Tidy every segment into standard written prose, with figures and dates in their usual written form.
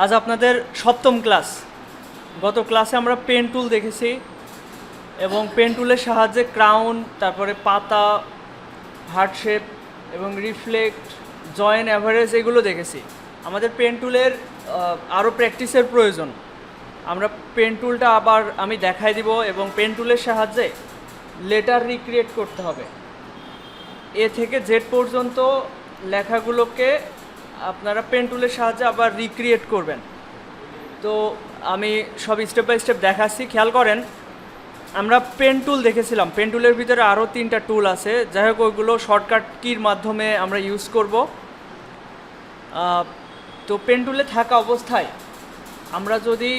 আজ আপনাদের সপ্তম ক্লাস। গত ক্লাসে আমরা পেন টুল দেখেছি এবং পেন টুলের সাহায্যে ক্রাউন, তারপরে পাতা, হার্ট শেপ এবং রিফ্লেক্ট, জয়েন, অ্যাভারেজ এগুলো দেখেছি। আমাদের পেন টুলের আরও প্র্যাকটিসের প্রয়োজন। আমরা পেন টুলটা আবার আমি দেখাই দিব এবং পেন টুলের সাহায্যে লেটার রিক্রিয়েট করতে হবে। এ থেকে জেড পর্যন্ত লেখাগুলোকে আপনারা পেন টুলের সাহায্যে আবার রিক্রিয়েট করবেন। তো আমি সব স্টেপ বাই স্টেপ দেখাচ্ছি, খেয়াল করেন। আমরা পেন টুল দেখেছিলাম, পেন টুলের ভিতরে আরও 3টা টুল আছে, যাই হোক ওইগুলো শর্টকাট কির মাধ্যমে আমরা ইউজ করব। তো পেন টুলে থাকা অবস্থায় আমরা যদি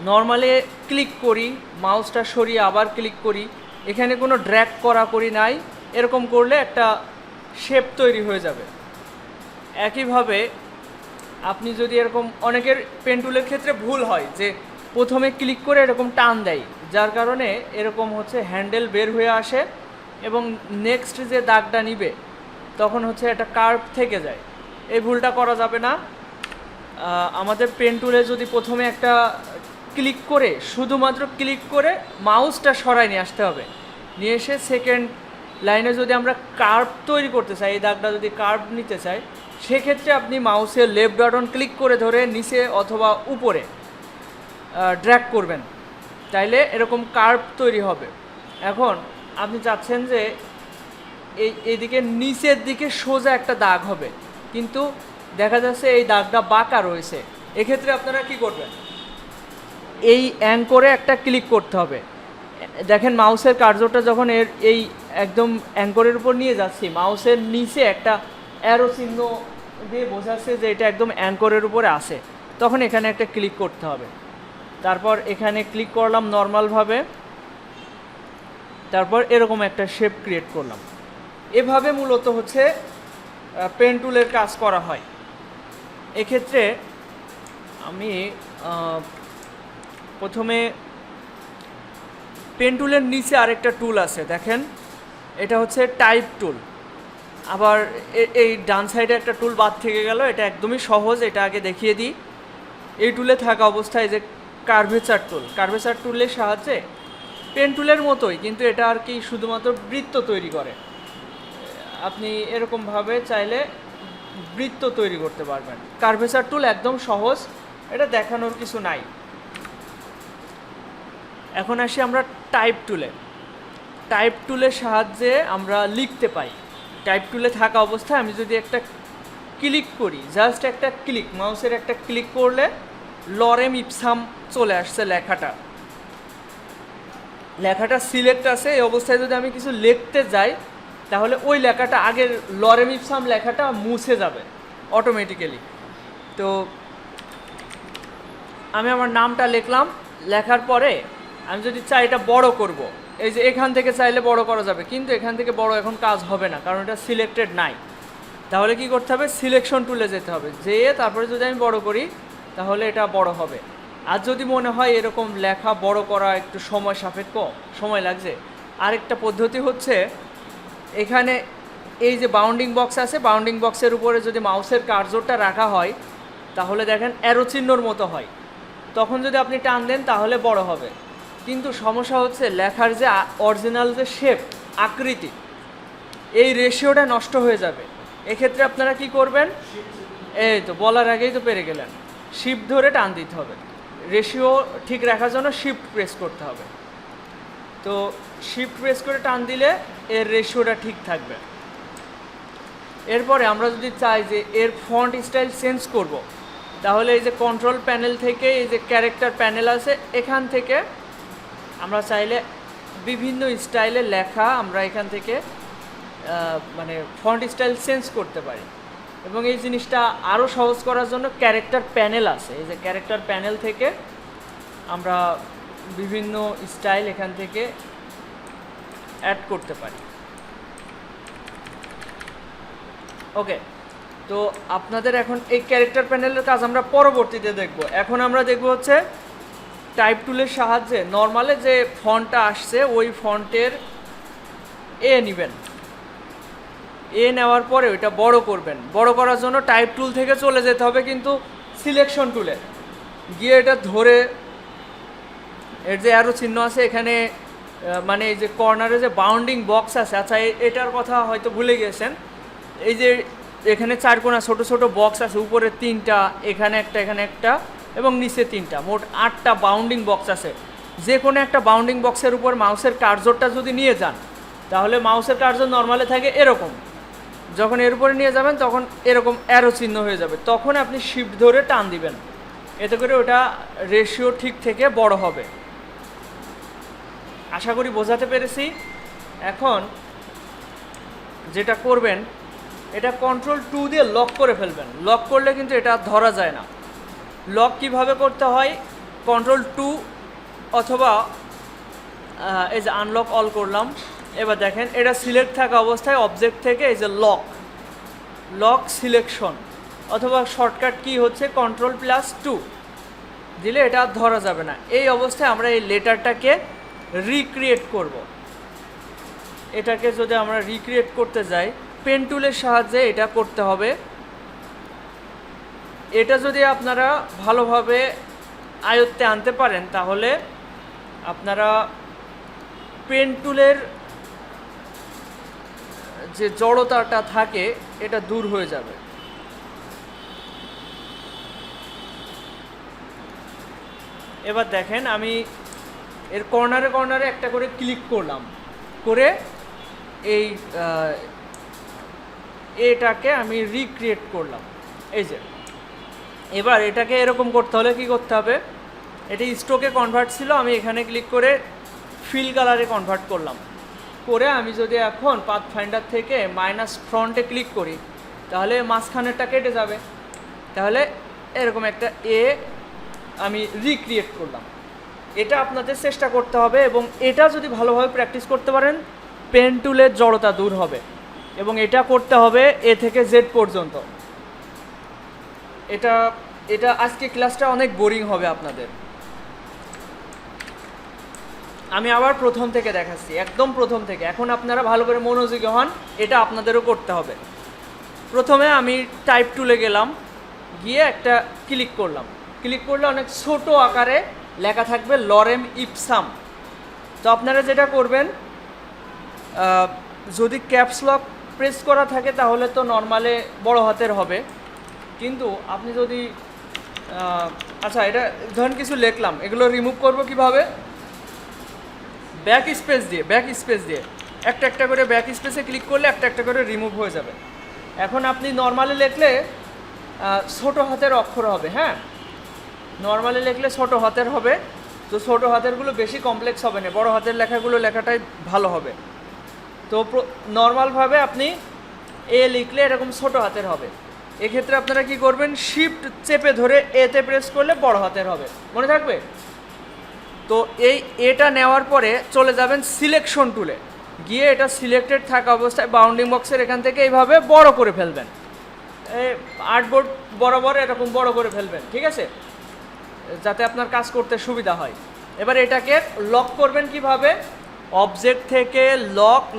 নর্মালি ক্লিক করি, মাউসটা সরিয়ে আবার ক্লিক করি, এখানে কোনো ড্র্যাগ করি নাই, এরকম করলে একটা শেপ তৈরি হয়ে যাবে। একইভাবে আপনি যদি এরকম, অনেকের পেন টুলের ক্ষেত্রে ভুল হয় যে প্রথমে ক্লিক করে এরকম টান দেয়, যার কারণে এরকম হচ্ছে হ্যান্ডেল বের হয়ে আসে এবং নেক্সট যে দাগটা নিবে তখন হচ্ছে একটা কার্ভ থেকে যায়। এই ভুলটা করা যাবে না। আমাদের পেন টুলে যদি প্রথমে একটা ক্লিক করে, শুধুমাত্র ক্লিক করে মাউসটা সরাই নিয়ে আসতে হবে, নিয়ে এসে সেকেন্ড লাইনে যদি আমরা কার্ভ তৈরি করতে চাই, এই দাগটা যদি কার্ভ নিতে চাই, সেক্ষেত্রে আপনি মাউসের লেফট বাটন ক্লিক করে ধরে নিচে অথবা উপরে ড্র্যাগ করবেন, এরকম কার্ভ তৈরি হবে। এখন আপনি চাচ্ছেন যে এইদিকে নিচের দিকে সোজা একটা দাগ হবে, কিন্তু দেখা যাচ্ছে এই দাগটা বাঁকা রয়েছে। এক্ষেত্রে আপনারা কি করবেন, এই অ্যাঙ্করে একটা ক্লিক করতে হবে। দেখেন মাউসের কার্যটা যখন এই একদম অ্যাঙ্করের উপর নিয়ে যাচ্ছি, মাউসের নিচে একটা অ্যারো চিহ্ন দিয়ে বোঝাচ্ছে যে এটা একদম অ্যাঙ্করের উপরে আসে, তখন এখানে একটা ক্লিক করতে হবে। তারপর এখানে ক্লিক করলাম নর্মালভাবে, তারপর এরকম একটা শেপ ক্রিয়েট করলাম। এভাবে মূলত হচ্ছে পেন টুলের কাজ করা হয়। এক্ষেত্রে আমি প্রথমে পেন টুলের নিচে আরেকটা টুল আছে, দেখেন এটা হচ্ছে টাইপ টুল। আবার এই ডান সাইডে একটা টুল বাদ থেকে গেল, এটা একদমই সহজ, এটা আগে দেখিয়ে দিই। এই টুলে থাকা অবস্থায় যে কার্ভেচার টুল, কার্ভেচার টুলের সাহায্যে পেন টুলের মতোই, কিন্তু এটা আর কি শুধুমাত্র বৃত্ত তৈরি করে। আপনি এরকমভাবে চাইলে বৃত্ত তৈরি করতে পারবেন। কার্ভেচার টুল একদম সহজ, এটা দেখানোর কিছু নাই। এখন আসি আমরা টাইপ টুলে। টাইপ টুলের সাহায্যে আমরা লিখতে পাই। টাইপ টুলে থাকা অবস্থায় আমি যদি একটা ক্লিক করি, জাস্ট একটা ক্লিক, মাউসের একটা ক্লিক করলে লরেম ইপসাম চলে আসছে লেখাটা সিলেক্ট আছে। এই অবস্থায় যদি আমি কিছু লিখতে যাই, তাহলে ওই লেখাটা, আগের লরেম ইপসাম লেখাটা মুছে যাবে অটোমেটিক্যালি। তো আমি আমার নামটা লিখলাম, লেখার পরে আমি যদি চাই এটা বড় করব, এই যে এখান থেকে চাইলে বড় করা যাবে, কিন্তু এখান থেকে বড় এখন কাজ হবে না, কারণ এটা সিলেক্টেড নাই। তাহলে কি করতে হবে, সিলেকশন টুলে যেতে হবে, যেয়ে তারপরে যদি আমি বড় করি তাহলে এটা বড় হবে। আর যদি মনে হয় এরকম লেখা বড় করা একটু সময় সাপেক্ষ, সময় লাগছে, আরেকটা পদ্ধতি হচ্ছে, এখানে এই যে বাউন্ডিং বক্স আছে, বাউন্ডিং বক্সের উপরে যদি মাউসের কার্সরটা রাখা হয়, তাহলে দেখেন অ্যারো চিহ্নর মতো হয়, তখন যদি আপনি টান দেন তাহলে বড় হবে। কিন্তু সমস্যা হচ্ছে লেখার যে অরিজিনাল যে শেপ, আকৃতি, এই রেশিওটা নষ্ট হয়ে যাবে। এক্ষেত্রে আপনারা কি করবেন, এই তো বলার আগেই তো পেরে গেলেন, শিফট ধরে টান দিতে হবে। রেশিও ঠিক রাখার জন্য শিফট প্রেস করতে হবে। তো শিফট প্রেস করে টান দিলে এর রেশিওটা ঠিক থাকবে। এরপরে আমরা যদি চাই যে এর ফন্ট স্টাইল চেঞ্জ করব, তাহলে এই যে কন্ট্রোল প্যানেল থেকে এই যে ক্যারেক্টার প্যানেল আছে, এখান থেকে আমরা চাইলে বিভিন্ন স্টাইলের লেখা আমরা এখান থেকে মানে ফন্ট স্টাইল চেঞ্জ করতে পারি। এবং এই জিনিসটা আরও সহজ করার জন্য ক্যারেক্টার প্যানেল আছে, এই যে ক্যারেক্টার প্যানেল থেকে আমরা বিভিন্ন স্টাইল এখান থেকে অ্যাড করতে পারি। ওকে, তো আপনাদের এখন এই ক্যারেক্টার প্যানেলের কাজ আমরা পরবর্তীতে দেখব। এখন আমরা দেখব হচ্ছে টাইপ টুলের সাহায্যে নর্মালে যে ফন্টটা আসছে ওই ফন্টের নেবেন, নেওয়ার পরে ওইটা বড় করবেন। বড় করার জন্য টাইপ টুল থেকে চলে যেতে হবে, কিন্তু সিলেকশন টুলে গিয়ে এটা ধরে এর যে অ্যারো চিহ্ন আছে এখানে মানে এই যে কর্নারে যে বাউন্ডিং বক্স আছে, আচ্ছা এটার কথা হয়তো ভুলে গিয়েছেন। এই যে এখানে চারকোনা ছোট ছোট বক্স আছে, উপরে 3টা, এখানে একটা এবং নিচে 3টা, মোট 8টা বাউন্ডিং বক্স আছে। যে কোনো একটা বাউন্ডিং বক্সের উপর মাউসের কার্সরটা যদি নিয়ে যান তাহলে মাউসের কার্সর নর্মালে থাকে এরকম, যখন এর উপরে নিয়ে যাবেন তখন এরকম অ্যারো চিহ্ন হয়ে যাবে, তখন আপনি শিফট ধরে টান দিবেন, এতে করে ওটা রেশিও ঠিক থেকে বড় হবে। আশা করি বোঝাতে পেরেছি। এখন যেটা করবেন, এটা কন্ট্রোল 2 দিয়ে লক করে ফেলবেন। লক করলে কিন্তু এটা ধরা যায় না। লক কিভাবে করতে হয়, কন্ট্রোল 2 অথবা এই যে আনলক অল করলাম। এবার দেখেন এটা সিলেক্ট থাকা অবস্থায় অবজেক্ট থেকে এই যে লক সিলেকশন অথবা শর্টকাট কি হচ্ছে কন্ট্রোল+2 দিলে এটা ধরা যাবে না। এই অবস্থায় আমরা এই লেটারটাকে রিক্রিয়েট করব। এটাকে যদি আমরা রিক্রিয়েট করতে যাই পেন টুলের সাহায্যে এটা করতে হবে। এটা যদি আপনারা ভালোভাবে আয়ত্তে আনতে পারেন তাহলে আপনারা পেন টুলের যে জড়তাটা থাকে এটা দূর হয়ে যাবে। এবার দেখেন আমি এর কর্নারে একটা করে ক্লিক করলাম, করে এই এটাকে আমি রিক্রিয়েট করলাম। এই যে এবার এটাকে এরকম করতে হলে কি করতে হবে, এটা স্ট্রোকে কনভার্ট ছিল, আমি এখানে ক্লিক করে ফিল কালারে কনভার্ট করলাম। করে আমি যদি এখন পাথ ফাইন্ডার থেকে মাইনাস ফ্রন্টে ক্লিক করি তাহলে মাঝখানেরটা কেটে যাবে। তাহলে এরকম একটা আমি রিক্রিয়েট করলাম। এটা আপনাদের চেষ্টা করতে হবে এবং এটা যদি ভালোভাবে প্র্যাকটিস করতে পারেন পেন টুলের জড়তা দূর হবে। এবং এটা করতে হবে এ থেকে জেড পর্যন্ত। এটা আজকে ক্লাসটা অনেক বোরিং হবে আপনাদের। আমি আবার প্রথম থেকে দেখাচ্ছি, একদম প্রথম থেকে। এখন আপনারা ভালো করে মনোযোগী হন, এটা আপনাদেরও করতে হবে। প্রথমে আমি টাইপ টুলে গেলাম, গিয়ে একটা ক্লিক করলাম। ক্লিক করলে অনেক ছোট আকারে লেখা থাকবে লরেম ইপসাম। তো আপনারা যেটা করবেন, যদি ক্যাপস লক প্রেস করা থাকে তাহলে তো নর্মালে বড় হাতের হবে, কিন্তু আপনি যদি আচ্ছা এটা ধরুন কিছু লিখলাম, এগুলো রিমুভ করব কিভাবে, ব্যাক স্পেস দিয়ে একটা করে ব্যাক স্পেসে ক্লিক করলে একটা করে রিমুভ হয়ে যাবে। এখন আপনি নর্মালি লিখলে ছোট হাতের অক্ষর হবে, হ্যাঁ নর্মালি লিখলে ছোট হাতের হবে। তো ছোট হাতেরগুলো বেশি কমপ্লেক্স হবে না, বড় হাতের লেখাগুলো লেখাটাই ভালো হবে। তো নর্মালভাবে আপনি এ লিখলে এরকম ছোট হাতের হবে। এক্ষেত্রে আপনারা কি করবেন, শিফট চেপে ধরে এতে প্রেস করলে বড় হাতের হবে, মনে থাকবে। তো এটা নেওয়ার পরে চলে যাবেন সিলেকশন টুলে, গিয়ে এটা সিলেক্টেড থাকা অবস্থায় বাউন্ডিং বক্সের এখান থেকে এইভাবে বড় করে ফেলবেন, এই আর্টবোর্ড বরাবর এরকম বড় করে ফেলবেন, ঠিক আছে, যাতে আপনার কাজ করতে সুবিধা হয়। এবার এটাকে লক করবেন কিভাবে, অবজেক্ট থেকে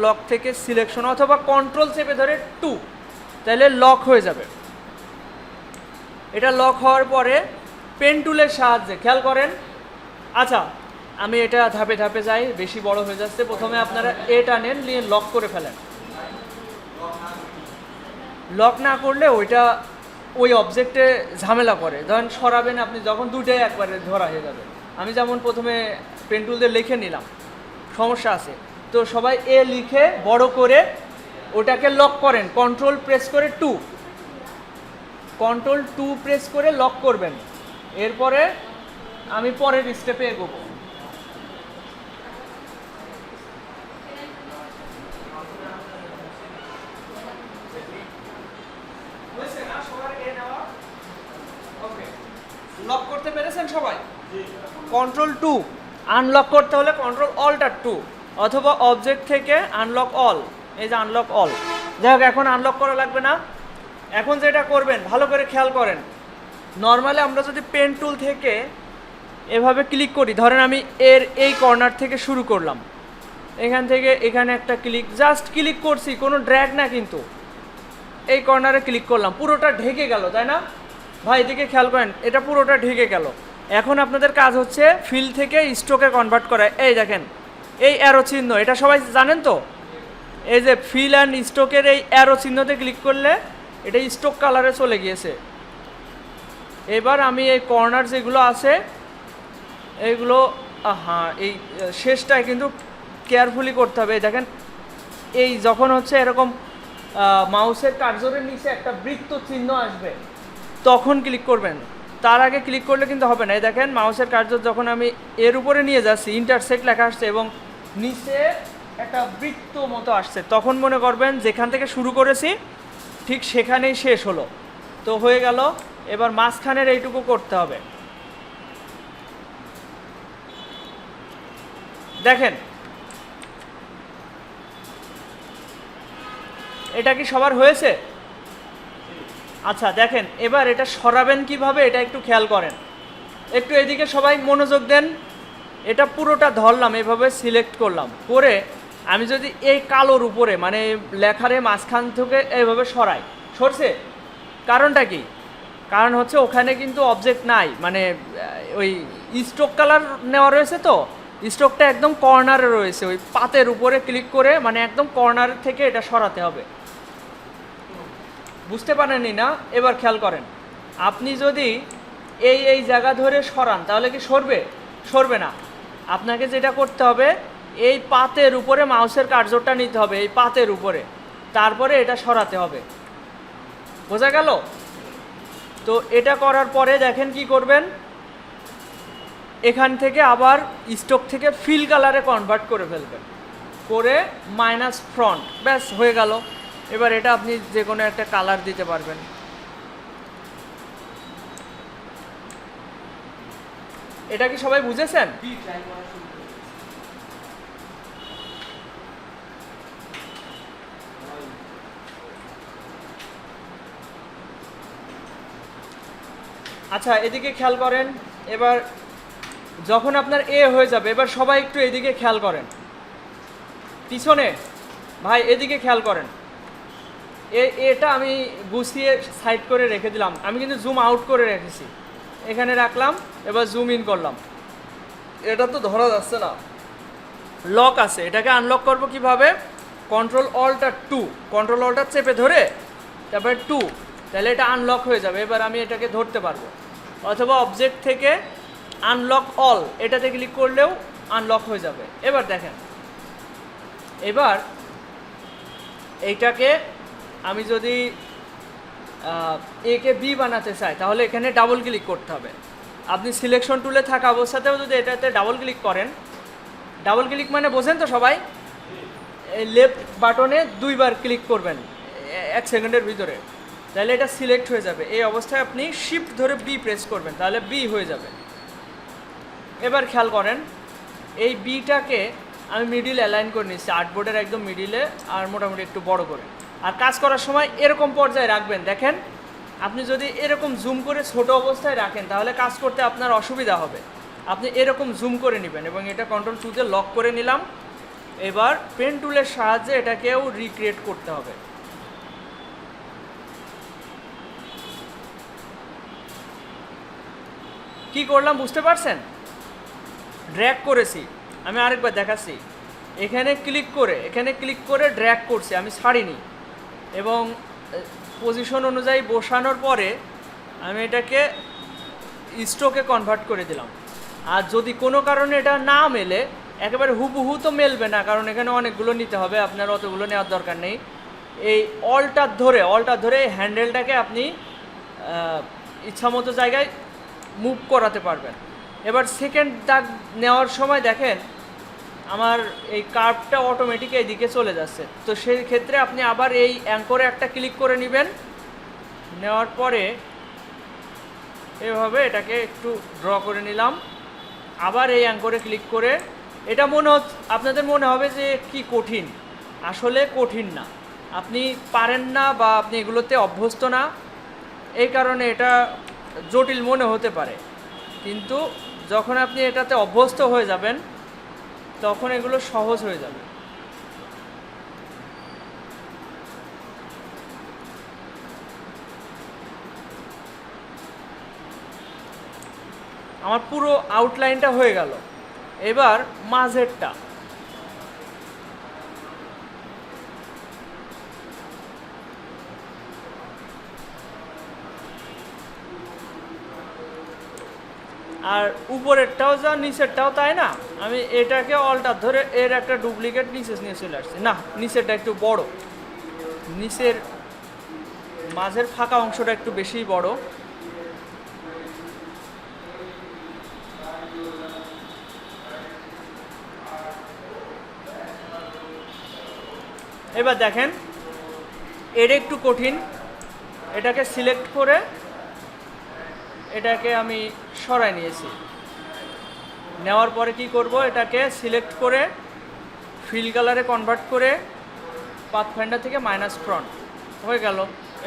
লক থেকে সিলেকশন অথবা কন্ট্রোল চেপে ধরে 2, তাহলে লক হয়ে যাবে। এটা লক হওয়ার পরে পেন টুলের সাহায্যে খেয়াল করেন। আচ্ছা আমি এটা ধাপে ধাপে যাই, বেশি বড় হয়ে যাচ্ছে। প্রথমে আপনারা এটা নেন, নিয়ে লক করে ফেলেন। লক না করলে ওই অবজেক্টে ঝামেলা করে, ধরেন সরাবেন আপনি যখন, দুটাই একবারে ধরা হয়ে যাবে। আমি যেমন প্রথমে পেন টুল দিয়ে লিখে নিলাম, সমস্যা আছে। তো সবাই লিখে বড় করে ওটাকে লক করেন, কন্ট্রোল প্রেস করে 2 প্রেস করে লক করবেন। এরপরে আমি পরের স্টেপে এগোবো। লক করতে পেরেছেন সবাই? কন্ট্রোল 2 আনলক করতে হলে কন্ট্রোল অল্টার 2 অথবা অবজেক্ট থেকে আনলক অল, এই যে আনলক অল। যাই হোক, এখন আনলক করা লাগবে না। এখন যেটা করবেন ভালো করে খেয়াল করেন, নর্মালি আমরা যদি পেন টুল থেকে এভাবে ক্লিক করি, ধরেন আমি এই কর্নার থেকে শুরু করলাম, এখান থেকে এখানে একটা ক্লিক, জাস্ট ক্লিক করছি, কোনো ড্র্যাগ না, কিন্তু এই কর্নারে ক্লিক করলাম, পুরোটা ঢেকে গেল, তাই না? ভাই এদিকে খেয়াল করেন, এটা পুরোটা ঢেকে গেল। এখন আপনাদের কাজ হচ্ছে ফিল থেকে স্ট্রোকে কনভার্ট করা। এই দেখেন এই অ্যারো চিহ্ন, এটা সবাই জানেন তো? এই যে ফিল অ্যান্ড স্ট্রোকের এই অ্যারো চিহ্নতে ক্লিক করলে এটা স্ট্রোক কালারে চলে গিয়েছে। এবার আমি এই কর্নার যেগুলো আছে এইগুলো, হ্যাঁ এই শেষটায় কিন্তু কেয়ারফুলি করতে হবে। দেখেন এই যখন হচ্ছে এরকম মাউসের কার্সরের নিচে একটা বৃত্ত চিহ্ন আসবে তখন ক্লিক করবেন, তার আগে ক্লিক করলে কিন্তু হবে না। এই দেখেন মাউসের কার্সর যখন আমি এর উপরে নিয়ে যাচ্ছি, ইন্টারসেক্ট লেখা আসছে এবং নিচে একটা বৃত্ত মতো আসছে, তখন মনে করবেন যেখান থেকে শুরু করেছি ঠিক সেখানেই শেষ হলো। তো হয়ে গেল। এবার মাঝখানের এইটুকু করতে হবে। দেখেন এটা কি সবার হয়েছে? আচ্ছা দেখেন এবার এটা সরাবেন কিভাবে এটা একটু খেয়াল করেন। একটু এদিকে সবাই মনোযোগ দেন। এটা পুরোটা ধরলাম, এভাবে সিলেক্ট করলাম, করে আমি যদি এই কালোর উপরে মানে লেখারে মাঝখান থেকে এইভাবে সরাই, সরছে? কারণটা কি? কারণ হচ্ছে ওখানে কিন্তু অবজেক্ট নাই, মানে ওই স্ট্রোক কালার নেওয়া রয়েছে, তো স্ট্রোকটা একদম কর্নারে রয়েছে, ওই পাতের উপরে ক্লিক করে মানে একদম কর্নার থেকে এটা সরাতে হবে। বুঝতে পারেননি না? এবার খেয়াল করেন, আপনি যদি এই জায়গা ধরে সরান তাহলে কি সরবে? সরবে না। আপনাকে যেটা করতে হবে, এই পাতের উপরে মাউসের কার্সরটা নিতে হবে, এই পাতের উপরে, তারপরে এটা সরাতে হবে। বোঝা গেল? তো এটা করার পরে দেখেন কি করবেন, এখান থেকে আবার স্ট্রোক থেকে ফিল কালারে কনভার্ট করে ফেলবেন, করে মাইনাস ফ্রন্ট, ব্যাস হয়ে গেল। এবার এটা আপনি যে কোনো একটা কালার দিতে পারবেন। এটা কি সবাই বুঝেছেন? আচ্ছা এদিকে খেয়াল করেন। এবার যখন আপনার এ হয়ে যাবে, এবার সবাই একটু এদিকে খেয়াল করেন, পিছনে ভাই এদিকে খেয়াল করেন। এটা আমি গুছিয়ে সাইড করে রেখে দিলাম, আমি কিন্তু জুম আউট করে রেখেছি, এখানে রাখলাম। এবার জুম ইন করলাম, এটা তো ধরা যাচ্ছে না, লক আছে। এটাকে আনলক করব কিভাবে? কন্ট্রোল অল্টার 2, কন্ট্রোল অল্টার চেপে ধরে তারপরে 2, তাহলে এটা আনলক হয়ে যাবে। এবার আমি এটাকে ধরতে পারবো। অথবা অবজেক্ট থেকে আনলক অল, এটাতে ক্লিক করলেও আনলক হয়ে যাবে। এবার দেখেন, এবার এইটাকে আমি যদি একে বি বানাতে চাই তাহলে এখানে ডাবল ক্লিক করতে হবে। আপনি সিলেকশন টুলে থাকা অবস্থাতেও যদি এটাতে ডাবল ক্লিক করেন, ডাবল ক্লিক মানে বোঝেন তো সবাই? এই লেফট বাটনে 2 বার ক্লিক করবেন 1 সেকেন্ডের ভিতরে, তাহলে এটা সিলেক্ট হয়ে যাবে। এই অবস্থায় আপনি শিফট ধরে বি প্রেস করবেন, তাহলে বি হয়ে যাবে। এবার খেয়াল করেন, এই বিটাকে আমি মিডিল অ্যালাইন করে নিচ্ছি, আর্টবোর্ডের একদম মিডিলে, আর মোটামুটি একটু বড় করে। আর কাজ করার সময় এরকম পর্যায়ে রাখবেন। দেখেন আপনি যদি এরকম জুম করে ছোট অবস্থায় রাখেন তাহলে কাজ করতে আপনার অসুবিধা হবে। আপনি এরকম জুম করে নেবেন এবং এটা কন্ট্রোল 2 তে লক করে নিলাম। এবার পেন টুলের সাহায্যে এটাকেও রিক্রিয়েট করতে হবে। কি করলাম বুঝতে পারছেন? ড্র্যাগ করেছি, আমি আরেকবার দেখাচ্ছি। এখানে ক্লিক করে ড্র্যাগ করছি, আমি ছাড়িনি। এবং পজিশন অনুযায়ী বসানোর পরে আমি এটাকে স্ট্রোকে কনভার্ট করে দিলাম। আর যদি কোনো কারণে এটা না মেলে, একেবারে হুবহু তো মেলবে না, কারণ এখানে অনেকগুলো নিতে হবে, আপনার অতগুলো নেওয়ার দরকার নেই। এই অলটার ধরে এই হ্যান্ডেলটাকে আপনি ইচ্ছামতো জায়গায় মুভ করাতে পারবেন। এবার সেকেন্ড দাগ নেওয়ার সময় দেখেন আমার এই কার্ভটা অটোমেটিক এইদিকে চলে যাচ্ছে। তো সেই ক্ষেত্রে আপনি আবার এই অ্যাঙ্করে একটা ক্লিক করে নেবেন, নেওয়ার পরে এভাবে এটাকে একটু ড্র করে নিলাম। আবার এই অ্যাঙ্করে ক্লিক করে, এটা আপনাদের মনে হবে যে কি কঠিন, আসলে কঠিন না। আপনি পারেন না বা আপনি এগুলোতে অভ্যস্ত না, এই কারণে এটা জটিল মনে হতে পারে। কিন্তু যখন আপনি এটাতে অভ্যস্ত হয়ে যাবেন তখন এগুলো সহজ হয়ে যাবে। আমার পুরো আউটলাইনটা হয়ে গেল। এবার মাঝেরটা আর উপরেরটাও যা নিচেরটাও তাই না, আমি এটাকে অল্টার ধরে এর একটা ডুপ্লিকেট নিচে নিয়ে চলে আসছি। না, নিচেরটা একটু বড়, নিচের মাঝের ফাঁকা অংশটা একটু বেশিই বড়। এবার দেখেন এটা একটু কঠিন, এটাকে সিলেক্ট করে এটাকে আমি সরাই নিয়েছি। নেওয়ার পরে কি করব, এটাকে সিলেক্ট করে ফিল কালারে কনভার্ট করে পাথফাইন্ডার থেকে মাইনাস ফ্রন্ট হয়ে গেল।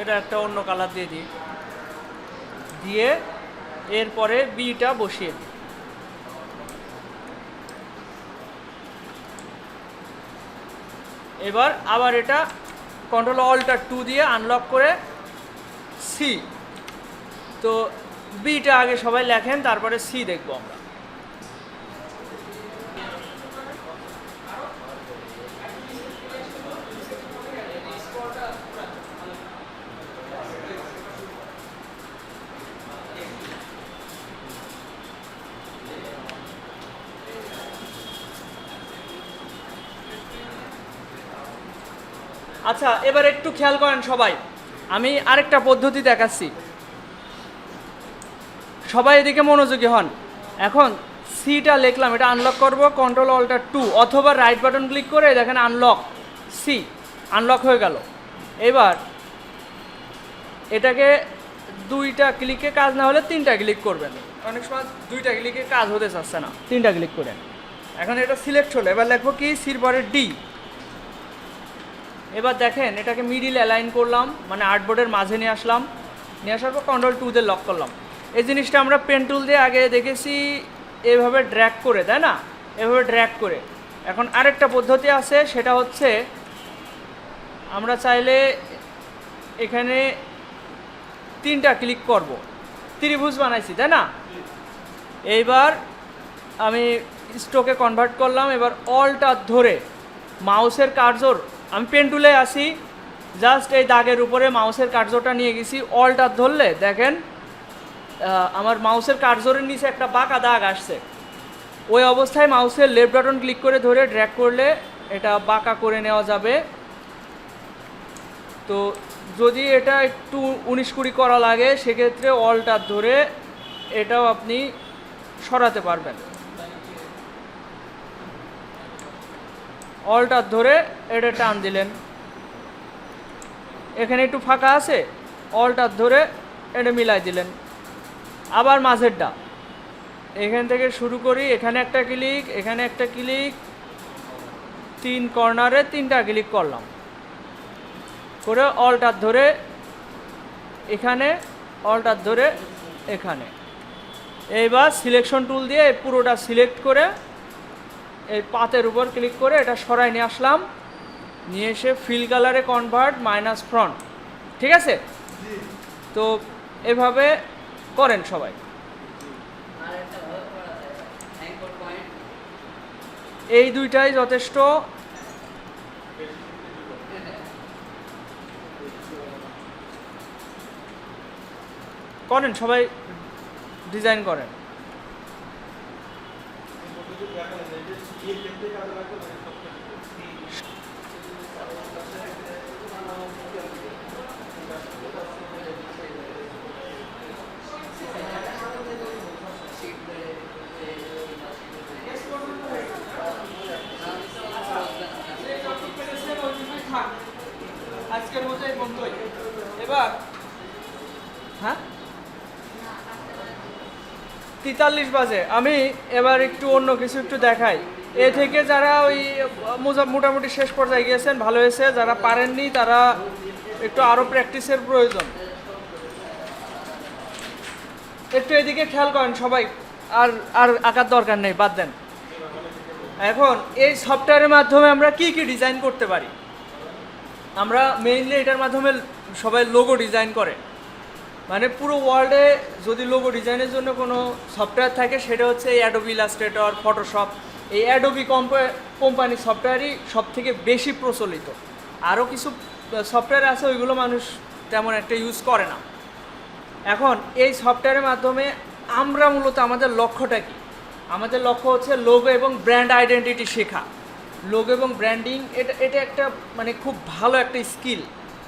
এটা একটা অন্য কালার দিয়ে দিই, দিয়ে এরপরে বিটা বসিয়ে দিই। এবার আবার এটা কন্ট্রোল অল্টার 2 দিয়ে আনলক করে সি। তো বিটা আগে সবাই লেখেন, তারপরে সি দেখবো আমরা। আচ্ছা, এবার একটু খেয়াল করেন সবাই, আমি আরেকটা পদ্ধতি দেখাচ্ছি, সবাই এদিকে মনোযোগী হন। এখন সিটা লিখলাম, এটা আনলক করব কন্ট্রোল অল্টার 2 অথবা রাইট বাটন ক্লিক করে দেখেন আনলক সি, আনলক হয়ে গেল। এবার এটাকে 2টা ক্লিকে কাজ না হলে 3টা ক্লিক করবেন, অনেক সময় 2টা ক্লিকে কাজ হতে চাচ্ছে না, 3টা ক্লিক করেন। এখন এটা সিলেক্ট হলো, এবার লিখবো কি সির পরে ডি। এবার দেখেন এটাকে মিডিল অ্যালাইন করলাম, মানে আর্টবোর্ডের মাঝে নিয়ে আসলাম, নিয়ে আসার পর কন্ট্রোল 2 দিয়ে লক করলাম। এই জিনিসটা আমরা পেন টুল দিয়ে আগে দেখেছি এভাবে ড্র্যাগ করে, তাই না, এভাবে ড্র্যাগ করে। এখন আরেকটা পদ্ধতি আছে, সেটা হচ্ছে আমরা চাইলে এখানে 3টা ক্লিক করব, ত্রিভুজ বানাইছি তাই না। এইবার আমি স্ট্রোকে কনভার্ট করলাম, এবার অলটা ধরে মাউসের কার্সর, আমি পেন টুলে আসি, জাস্ট এই দাগের উপরে মাউসের কার্সরটা নিয়ে গেছি, অলটা ধরলে দেখেন আমার মাউসের কার্সরের নিচে একটা বাঁকা দাগ আসছে। ওই অবস্থায় মাউসের লেফট বাটন ক্লিক করে ধরে ড্র্যাগ করলে এটা বাঁকা করে নেওয়া যাবে। তো যদি এটা একটু 19-20 করা লাগে সেক্ষেত্রে অলটা ধরে এটাও আপনি সরাতে পারবেন। অলটা ধরে এটা টান দিলেন, এখানে একটু ফাঁকা আছে, অলটা ধরে এটা মিলাই দিলেন। আবার মাঝেরটা এখান থেকে শুরু করি, এখানে একটা ক্লিক, এখানে একটা ক্লিক, 3 কর্নারে 3টা ক্লিক করলাম, করে অলটা ধরে এখানে, অলটা ধরে এখানে। এইবার সিলেকশন টুল দিয়ে পুরোটা সিলেক্ট করে এই পাতের উপর ক্লিক করে এটা সরাই নিয়ে আসলাম, নিয়ে এসে ফিল কালারে কনভার্ট মাইনাস ফ্রন্ট। ঠিক আছে, তো এভাবে করেন সবাই। এই দুইটাই যথেষ্ট। করেন সবাই, ডিজাইন করেন। আজকের মতো এই পর্যন্তই। এবার হ্যাঁ 43 বাজে, আমি এবার একটু অন্য কিছু একটু দেখাই। এ থেকে যারা ওই মোটামুটি শেষ পর্যায়ে গিয়েছেন ভালো হয়েছে, যারা পারেননি তারা একটু আরও প্র্যাকটিসের প্রয়োজন। একটু এদিকে খেয়াল করেন সবাই, আর আর আঁকার দরকার নেই, বাদ দেন। এখন এই সফটওয়্যারের মাধ্যমে আমরা কি কি ডিজাইন করতে পারি, আমরা মেইনলি এটার মাধ্যমে সবাই লোগো ডিজাইন করে। মানে পুরো ওয়ার্ল্ডে যদি লোগো ডিজাইনের জন্য কোনো সফটওয়্যার থাকে সেটা হচ্ছে এই অ্যাডোবি ইলাস্ট্রেটর, ফটোশপ। এই অ্যাডোবি কোম্পানির সফটওয়্যারই সব থেকে বেশি প্রচলিত। আরও কিছু সফটওয়্যার আছে, ওইগুলো মানুষ তেমন একটা ইউজ করে না। এখন এই সফটওয়্যারের মাধ্যমে আমরা মূলত আমাদের লক্ষ্যটা কি? আমাদের লক্ষ্য হচ্ছে লোগো এবং ব্র্যান্ড আইডেন্টিটি শেখা। লোগো এবং ব্র্যান্ডিং এটা একটা মানে খুব ভালো একটা স্কিল।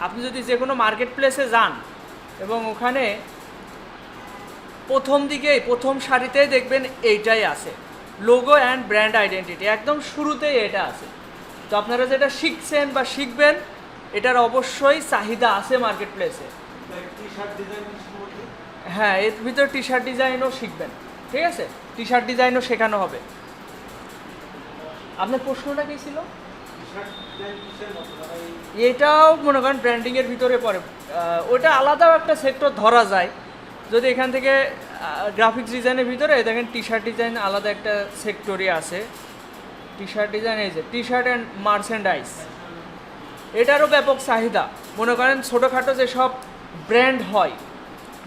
আপনি যদি যে কোনো মার্কেট প্লেসে যান এবং ওখানে প্রথম সারিতেই দেখবেন এইটাই আছে, লোগো অ্যান্ড ব্র্যান্ড আইডেন্টিটি, একদম শুরুতেই এটা আছে। তো আপনারা যেটা শিখছেন বা শিখবেন, এটার অবশ্যই চাহিদা আছে মার্কেট প্লেসে। হ্যাঁ, এর ভিতরে টি শার্ট ডিজাইনও শিখবেন, ঠিক আছে? টি শার্ট ডিজাইনও শেখানো হবে। আপনার প্রশ্নটা কী ছিল? এটাও মনে করেন ব্র্যান্ডিংয়ের ভিতরে পড়ে। ওটা আলাদাও একটা সেক্টর ধরা যায়। যদি এখান থেকে গ্রাফিক্স ডিজাইনের ভিতরে দেখেন টি শার্ট ডিজাইন আলাদা একটা সেক্টরই আছে। টি শার্ট ডিজাইন, এই যে টি শার্ট অ্যান্ড মার্চেন্ডাইজ, এটারও ব্যাপক চাহিদা। মনে করেন ছোটোখাটো যেসব ব্র্যান্ড হয়,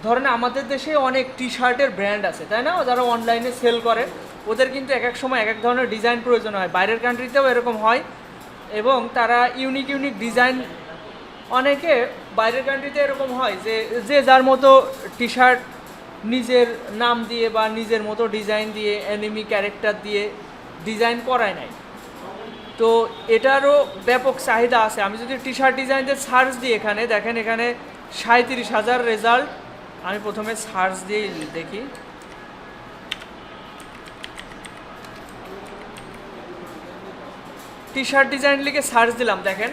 ধরেন আমাদের দেশে অনেক টি শার্টের ব্র্যান্ড আছে, তাই না? যারা অনলাইনে সেল করে, ওদের কিন্তু এক এক সময় এক এক ধরনের ডিজাইন প্রয়োজন হয়। বাইরের কান্ট্রিতেও এরকম হয় এবং তারা ইউনিক ডিজাইন, অনেকে বাইরের কান্ট্রিতে এরকম হয় যে যার মতো টি শার্ট নিজের নাম দিয়ে বা নিজের মতো ডিজাইন দিয়ে, অ্যানিমি ক্যারেক্টার দিয়ে ডিজাইন করায় নাই। তো এটারও ব্যাপক চাহিদা আছে। আমি যদি টি শার্ট ডিজাইনদের সার্চ দিই, এখানে দেখেন, এখানে 37,000 রেজাল্ট। আমি প্রথমে সার্চ দিয়ে দেখি। টি শার্ট ডিজাইন লিখে সার্চ দিলাম, দেখেন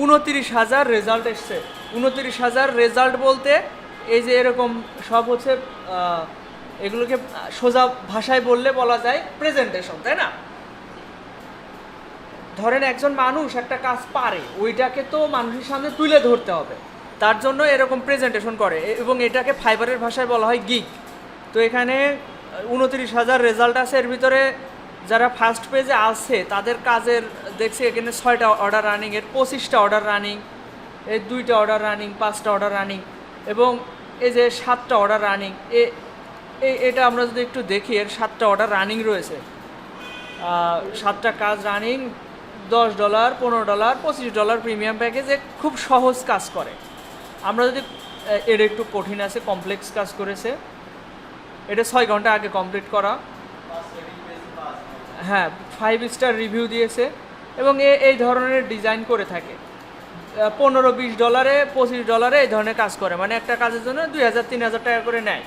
29,000 রেজাল্ট এসছে। 29,000 রেজাল্ট বলতে এই যে এরকম সব হচ্ছে, এগুলোকে সোজা ভাষায় বলা যায় প্রেজেন্টেশন, তাই না? ধরেন একজন মানুষ একটা কাজ পারে, ওইটাকে তো মানুষের সামনে তুলে ধরতে হবে, তার জন্য এরকম প্রেজেন্টেশন করে, এবং এটাকে ফাইবারের ভাষায় বলা হয় গিগ। তো এখানে 29,000 রেজাল্ট আছে। এর ভিতরে যারা ফার্স্ট পেজে আছে তাদের কাজের দেখছি এখানে 6টা অর্ডার রানিং, এর 25টা অর্ডার রানিং, এর 2টা অর্ডার রানিং, 5টা অর্ডার রানিং, এবং এই যে 7টা অর্ডার রানিং। এটা আমরা যদি একটু দেখি, এর 7টা অর্ডার রানিং রয়েছে, 7টা কাজ রানিং, $10, $15, $25 প্রিমিয়াম প্যাকেজে খুব সহজ কাজ করে। আমরা যদি এর একটু কঠিন আছে, কমপ্লেক্স কাজ করেছে, এটা 6 ঘন্টা আগে কমপ্লিট করা। হ্যাঁ, 5 স্টার রিভিউ দিয়েছে এবং এই ধরনের ডিজাইন করে থাকে। $15-20, $25 এই ধরনের কাজ করে, মানে একটা কাজের জন্য 2,000-3,000 টাকা করে নেয়।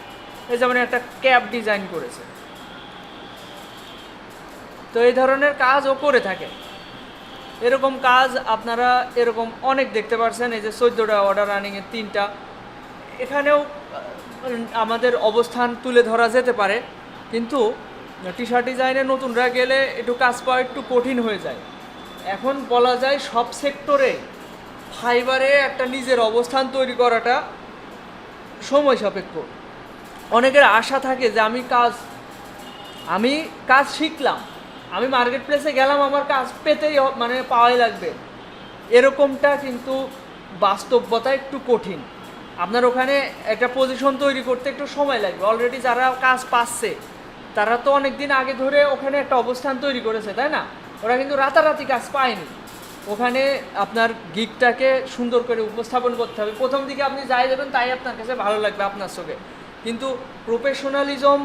এই যেমন একটা ক্যাব ডিজাইন করেছে। তো এই ধরনের কাজ ও করে থাকে। এরকম কাজ আপনারা এরকম অনেক দেখতে পাচ্ছেন। এই যে 14টা অর্ডার রানিংয়ের 3টা। এখানেও আমাদের অবস্থান তুলে ধরা যেতে পারে, কিন্তু টি শার্ট ডিজাইনে নতুনরা গেলে একটু কাজ পাওয়া একটু কঠিন হয়ে যায়। এখন বলা যায় সব সেক্টরে ফাইবারে একটা নিজের অবস্থান তৈরি করাটা সময় সাপেক্ষ। অনেকের আশা থাকে যে আমি কাজ শিখলাম, আমি মার্কেট প্লেসে গেলাম, আমার কাজ পেতেই মানে পাওয়াই লাগবে। এরকমটা কিন্তু বাস্তবতা একটু কঠিন। আপনার ওখানে একটা পজিশন তৈরি করতে একটু সময় লাগবে। অলরেডি যারা কাজ পাচ্ছে তারা তো অনেক দিন আগে ধরে ওখানে একটা অবস্থান তৈরি করেছে, তাই না? ওরা কিন্তু রাতারাতি কাজ পায়নি। ওখানে আপনার গিগটাকে সুন্দর করে উপস্থাপন করতে হবে। প্রথম দিকে আপনি যাই দেবেন তাই আপনার কাছে ভালো লাগবে আপনার চোখে, কিন্তু প্রফেশনালিজম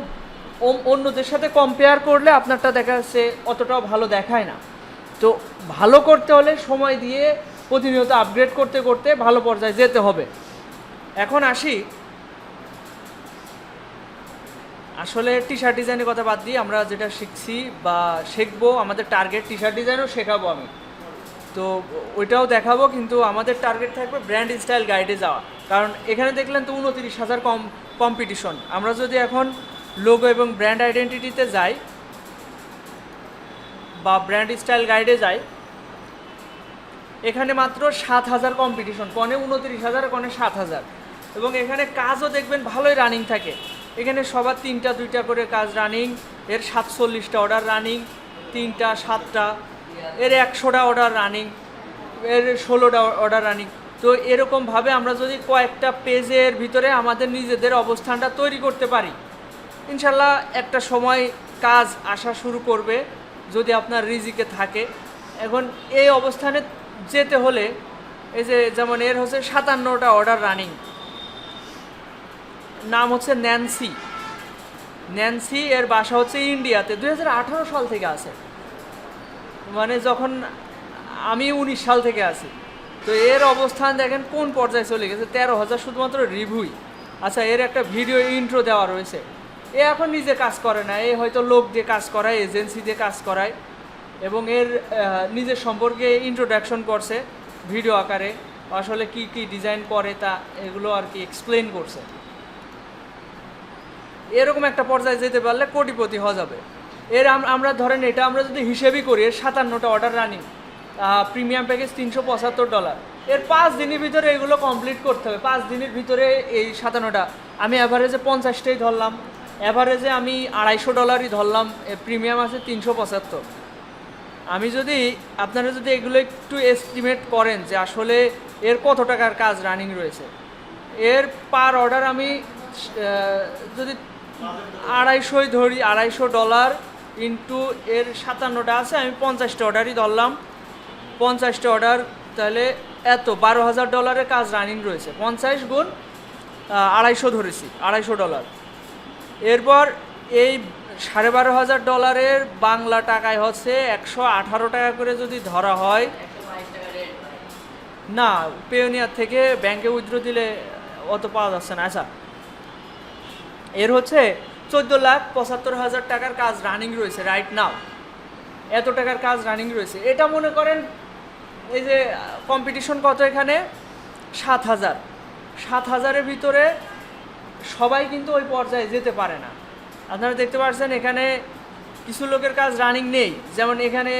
অন্যদের সাথে কম্পেয়ার করলে আপনারটা দেখা যাচ্ছে অতটাও ভালো দেখায় না। তো ভালো করতে হলে সময় দিয়ে প্রতিনিয়ত আপগ্রেড করতে করতে ভালো পর্যায়ে যেতে হবে। এখন আসি, আসলে টি শার্ট ডিজাইনের কথা বাদ দিয়ে আমরা যেটা শিখছি বা শিখবো, আমাদের টার্গেট টি শার্ট ডিজাইনও শেখাবো আমি, তো ওইটাও দেখাবো, কিন্তু আমাদের টার্গেট থাকবে ব্র্যান্ড স্টাইল গাইডে যাওয়া। কারণ এখানে দেখলেন তো 29,000 কম্পিটিশন। আমরা যদি এখন লোগো এবং ব্র্যান্ড আইডেন্টিটিতে যাই বা ব্র্যান্ড স্টাইল গাইডে যাই, এখানে মাত্র 7,000 কম্পিটিশন, কনে 29,000, কনে 7,000। এবং এখানে কাজও দেখবেন ভালোই রানিং থাকে। এখানে সবার 3টা 2টা করে কাজ রানিং, এর 47টা অর্ডার রানিং, 3টা 7টা, এর 100টা অর্ডার রানিং, এর 16টা অর্ডার রানিং। তো এরকমভাবে আমরা যদি কয়েকটা পেজের ভিতরে আমাদের নিজেদের অবস্থানটা তৈরি করতে পারি, ইনশাল্লাহ একটা সময় কাজ আসা শুরু করবে যদি আপনার রিজিকে থাকে। এখন এই অবস্থানে যেতে হলে এই যে যেমন এর হচ্ছে 57টা অর্ডার রানিং, নাম হচ্ছে ন্যান্সি, এর বাসা হচ্ছে ইন্ডিয়াতে, 2018 সাল থেকে আছে, মানে যখন আমি 19 সাল থেকে আছি। তো এর অবস্থান দেখেন কোন পর্যায়ে চলে গেছে, 13,000 শুধুমাত্র রিভিউই। আচ্ছা, এর একটা ভিডিও ইন্ট্রো দেওয়া রয়েছে। এ এখন নিজে কাজ করে না, এ হয়তো লোক দিয়ে কাজ করায়, এজেন্সি দিয়ে কাজ করায়, এবং এর নিজের সম্পর্কে ইন্ট্রোডাকশন করছে ভিডিও আকারে, আসলে কি কি ডিজাইন করে তা এগুলো আর কি এক্সপ্লেন করছে। এরকম একটা পর্যায়ে যেতে পারলে কোটিপতি হওয়া যাবে। এর আমরা ধরেন এটা আমরা যদি হিসেবই করি, এর 57টা অর্ডার রানিং, প্রিমিয়াম প্যাকেজ $375, এর 5 দিনের ভিতরে এগুলো কমপ্লিট করতে হবে। 5 দিনের ভিতরে এই 57টা, আমি অ্যাভারেজে 50টাই ধরলাম, অ্যাভারেজে আমি $250 ধরলাম, প্রিমিয়াম আছে 375। আমি যদি আপনারা যদি এগুলো একটু এস্টিমেট করেন যে আসলে এর কত টাকার কাজ রানিং রয়েছে, এর পার অর্ডার আমি যদি 250 ধরি, $250 ইন্টু এর 57টা আছে, আমি 50টা অর্ডারই ধরলাম, 50টা অর্ডার, তাহলে এত $12,000 কাজ রানিং রয়েছে। 50 গুণ 250 ধরেছি, $250। এরপর এই $12,500 বাংলা টাকায় হচ্ছে 118 টাকা করে যদি ধরা হয়, না পেওনিয়ার থেকে ব্যাংকে উইথড্র দিলে অত পাওয়া যাচ্ছে না। আচ্ছা, এর হচ্ছে 14,75,000 টাকার কাজ রানিং রয়েছে রাইট নাও, এত টাকার কাজ রানিং রয়েছে। এটা মনে করেন এই যে কম্পিটিশন কত এখানে, 7,000-7,000-এর ভিতরে সবাই কিন্তু ওই পর্যায়ে যেতে পারে না। আপনারা দেখতে পাচ্ছেন এখানে কিছু লোকের কাজ রানিং নেই, যেমন এখানে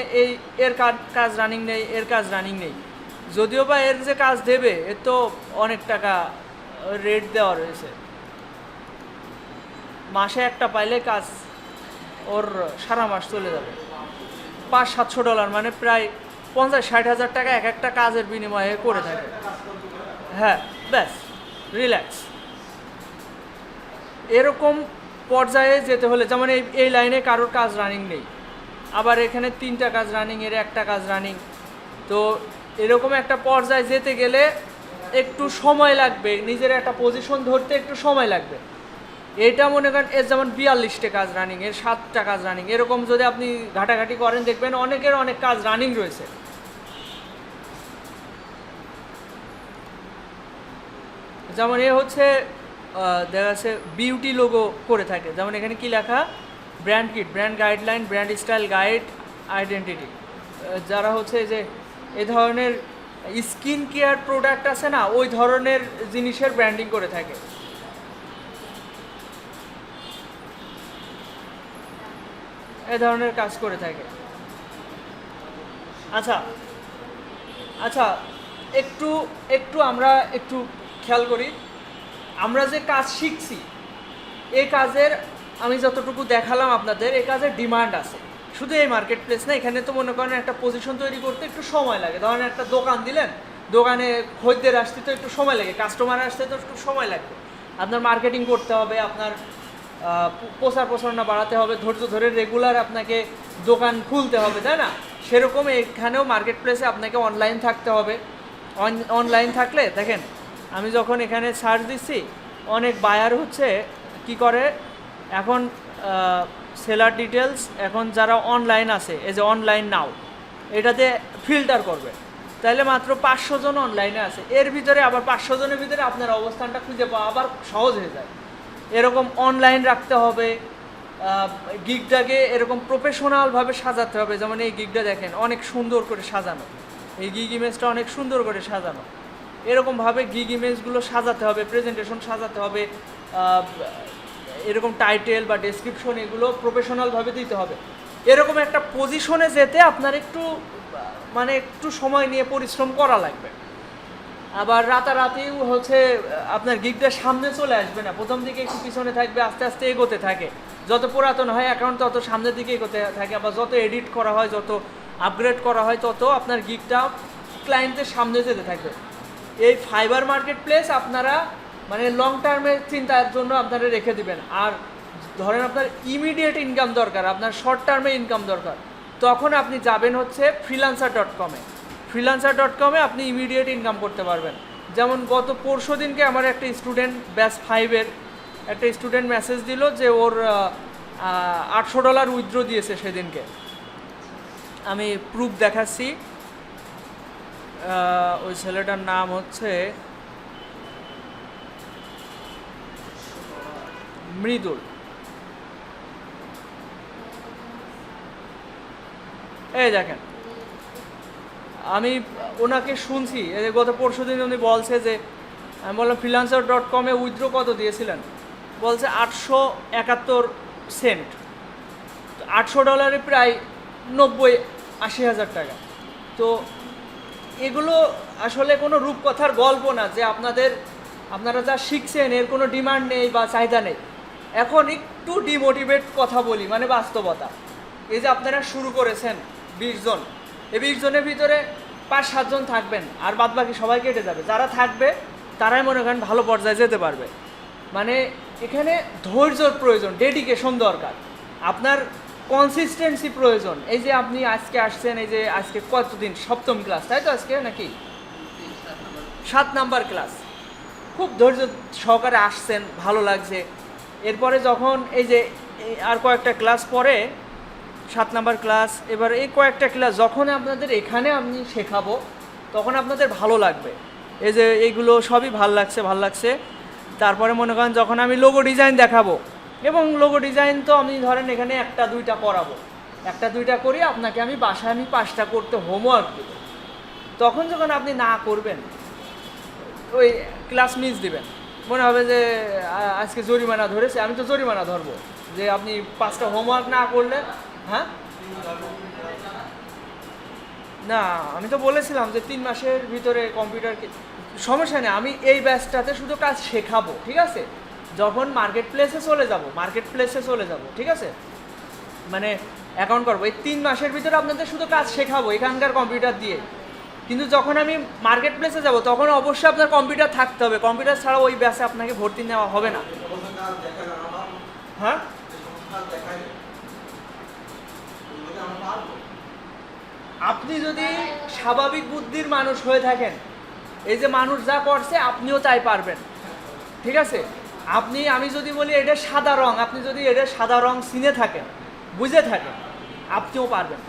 এর কাজ রানিং নেই, এর কাজ রানিং নেই, যদিও বা এর যে কাজ দেবে এর তো অনেক টাকা রেট দেওয়া রয়েছে। মাসে একটা পাইলে কাজ ওর সারা মাস চলে যাবে, $500-700, মানে প্রায় 50-60 হাজার টাকা এক একটা কাজের বিনিময়ে করে থাকে। হ্যাঁ, ব্যাস, রিল্যাক্স। এরকম পর্যায়ে যেতে হলে, যেমন এই লাইনে কারোর কাজ রানিং নেই, আবার এখানে 3টা কাজ রানিং, এর একটা কাজ রানিং, তো এরকম একটা পর্যায়ে যেতে গেলে একটু সময় লাগবে, নিজের একটা পজিশন ধরতে একটু সময় লাগবে। এটা মনে করেন এর যেমন 42টা কাজ রানিং, এর 7টা কাজ রানিং, এরকম যদি আপনি ঘাটাঘাটি করেন দেখবেন অনেকের অনেক কাজ রানিং রয়েছে। যেমন এ হচ্ছে দেখা যাচ্ছে বিউটি লোগো করে থাকে, যেমন এখানে কি লেখা, brand kit, brand guideline, brand style guide, identity. যারা হচ্ছে যে এ ধরনের স্কিন কেয়ার প্রোডাক্ট আছে না, ওই ধরনের জিনিসের ব্র্যান্ডিং করে থাকে। এ ধরনের কাজ করে থাকে। আচ্ছা আচ্ছা, একটু আমরা একটু খেয়াল করি, আমরা যে কাজ শিখছি এই কাজের আমি যতটুকু দেখালাম আপনাদের, এই কাজের ডিমান্ড আছে। শুধু এই মার্কেট প্লেস না, এখানে তো মনে করেন একটা পজিশন তৈরি করতে একটু সময় লাগে। ধরেন একটা দোকান দিলেন, দোকানে খদ্দের আসতে তো একটু সময় লাগে, কাস্টমার আসতে তো একটু সময় লাগবে, আপনার মার্কেটিং করতে হবে, আপনার প্রচার প্রচারণা বাড়াতে হবে, ধৈর্য ধরে রেগুলার আপনাকে দোকান খুলতে হবে, তাই না? সেরকম এখানেও মার্কেট প্লেসে আপনাকে অনলাইন থাকতে হবে। অনলাইন থাকলে দেখেন, আমি যখন এখানে সার্চ দিচ্ছি, অনেক বায়ার হচ্ছে কি করে এখন, সেলার ডিটেলস এখন যারা অনলাইন আছে, এই যে অনলাইন নাও, এটাতে ফিল্টার করবে, তাহলে মাত্র 500 জন অনলাইনে আছে, এর ভিতরে আবার 500 জনের ভিতরে আপনার অবস্থানটা খুঁজে পাওয়া আবার সহজ হয়ে যায়। এরকম অনলাইন রাখতে হবে, গিগটাকে এরকম প্রফেশনালভাবে সাজাতে হবে। যেমন এই গিগটা দেখেন অনেক সুন্দর করে সাজানো, এই গিগ ইমেজটা অনেক সুন্দর করে সাজানো। এরকমভাবে গিগ ইমেজগুলো সাজাতে হবে, প্রেজেন্টেশন সাজাতে হবে, এরকম টাইটেল বা ডেসক্রিপশন এগুলো প্রফেশনালভাবে দিতে হবে। এরকম একটা পজিশনে যেতে আপনার একটু সময় নিয়ে পরিশ্রম করা লাগবে। আবার রাতারাতি হচ্ছে আপনার গিগটা সামনে চলে আসবে না, প্রথম দিকে একটু পিছনে থাকবে, আস্তে আস্তে এগোতে থাকে। যত পুরাতন হয় অ্যাকাউন্ট তত সামনের দিকে এগোতে থাকে, আবার যত এডিট করা হয়, যত আপগ্রেড করা হয়, তত আপনার গিগটা ক্লায়েন্টের সামনে যেতে থাকবে। এই ফাইবার মার্কেট প্লেস আপনারা মানে লং টার্মের চিন্তার জন্য আপনারা রেখে দিবেন। আর ধরেন আপনার ইমিডিয়েট ইনকাম দরকার, আপনার শর্ট টার্মে ইনকাম দরকার, তখন আপনি যাবেন হচ্ছে freelancer.com-এ। freelancer.com-এ আপনি ইমিডিয়েট ইনকাম করতে পারবেন। যেমন গত পরশু দিনকে আমার একটা স্টুডেন্ট ব্যাচ 5-এর একটা স্টুডেন্ট মেসেজ দিল যে ওর $800 উইথড্র দিয়েছে সেদিনকে। আমি প্রুফ দেখাচ্ছি। ওই ছেলেটার নাম হচ্ছে মৃদুল। এই দেখেন, আমি ওনাকে শুনছি গত পরশু দিন উনি বলছে যে, আমি বললাম freelancer.com-এ উইথড্র কত দিয়েছিলেন, বলছে 871 সেন্ট। $800 প্রায় 90-80 হাজার টাকা। তো এগুলো আসলে কোনো রূপকথার গল্প না যে আপনারা যা শিখছেন এর কোনো ডিমান্ড নেই বা চাহিদা নেই। এখন একটু ডিমোটিভেট কথা বলি, মানে বাস্তবতা। এই যে আপনারা শুরু করেছেন 20 জন, এই 20 জনের ভিতরে 5-7 জন থাকবেন, আর বাদ বাকি সবাই কেটে যাবে। যারা থাকবে তারাই মনে করেন ভালো পর্যায়ে যেতে পারবে। মানে এখানে ধৈর্যর প্রয়োজন, ডেডিকেশন দরকার, আপনার কনসিস্টেন্সি প্রয়োজন। এই যে আপনি আজকে আসছেন, এই যে আজকে কতদিন, 7ম ক্লাস তাই তো আজকে, নাকি 7 নাম্বার ক্লাস, খুব ধৈর্য সহকারে আসছেন, ভালো লাগছে। এরপরে যখন এই যে আর কয়েকটা ক্লাস পরে 7 নাম্বার ক্লাস, এবার এই কয়েকটা ক্লাস যখন আপনাদের এখানে আমি শেখাবো তখন আপনাদের ভালো লাগবে। এই যে এইগুলো সবই ভাল লাগছে। তারপরে মনে করেন যখন আমি লোগো ডিজাইন দেখাবো, এবং লোগো ডিজাইন তো আমি ধরেন এখানে 1-2টা করাবো, 1-2টা করি, আপনাকে আমি বাসায় 5টা করতে হোমওয়ার্ক দেবো। তখন যখন আপনি না করবেন, ওই ক্লাস মিস দিবেন, মনে হবে যে আজকে জরিমানা ধরেছে, আমি তো জরিমানা ধরবো যে আপনি 5টা হোমওয়ার্ক না করলে। হ্যাঁ, না আমি তো বলেছিলাম যে 3 মাসের ভিতরে কম্পিউটার, সমস্যা নেই, আমি এই ব্যাচটাতে শুধু কাজ শেখাবো, ঠিক আছে? যখন মার্কেট প্লেসে চলে যাব, ঠিক আছে, মানে অ্যাকাউন্ট করবো, এই 3 মাসের ভিতরে আপনাদের শুধু কাজ শেখাবো এখানকার কম্পিউটার দিয়ে। কিন্তু যখন আমি মার্কেট প্লেসে যাব তখন অবশ্যই আপনার কম্পিউটার থাকতে হবে, কম্পিউটার ছাড়া ওই ব্যাচে আপনাকে ভর্তি নেওয়া হবে না। হ্যাঁ, আপনি যদি স্বাভাবিক বুদ্ধির মানুষ হয়ে থাকেন, এই যে মানুষ যা করছে আপনিও তাই পারবেন, ঠিক আছে? আমি যদি বলি এটা সাদা রং, আপনি যদি এটা সাদা রং চিনে থাকেন, বুঝে থাকেন, আপনিও পারবেন।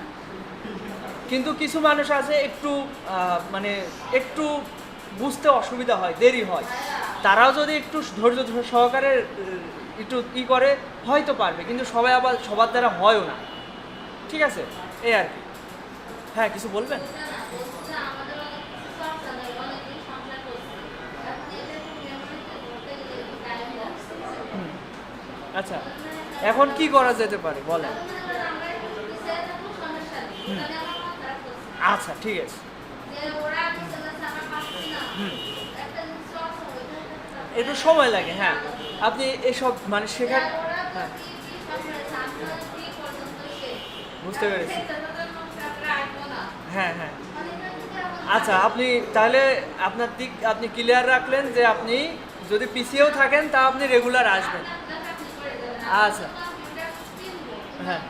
কিন্তু কিছু মানুষ আছে মানে একটু বুঝতে অসুবিধা হয়, দেরি হয়, তারাও যদি একটু ধৈর্য সহকারে একটু করে হয়তো পারবে, কিন্তু সবাই আবার সবার দ্বারা হয়ও না, ঠিক আছে? এই আর কি। হ্যাঁ, কিছু বলবেন? আচ্ছা, এখন কি করা যেতে পারে বলেন? আচ্ছা, ঠিক আছে। একটু সময় লাগে, হ্যাঁ। আপনি এসব মানে শেখার, হ্যাঁ, বুঝতে পেরেছি। হ্যাঁ হ্যাঁ, আচ্ছা, আপনি তাহলে আপনার দিক আপনি ক্লিয়ার রাখলেন যে আপনি যদি পিছিয়েও থাকেন তা আপনি রেগুলার আসবেন। আচ্ছা, হ্যাঁ,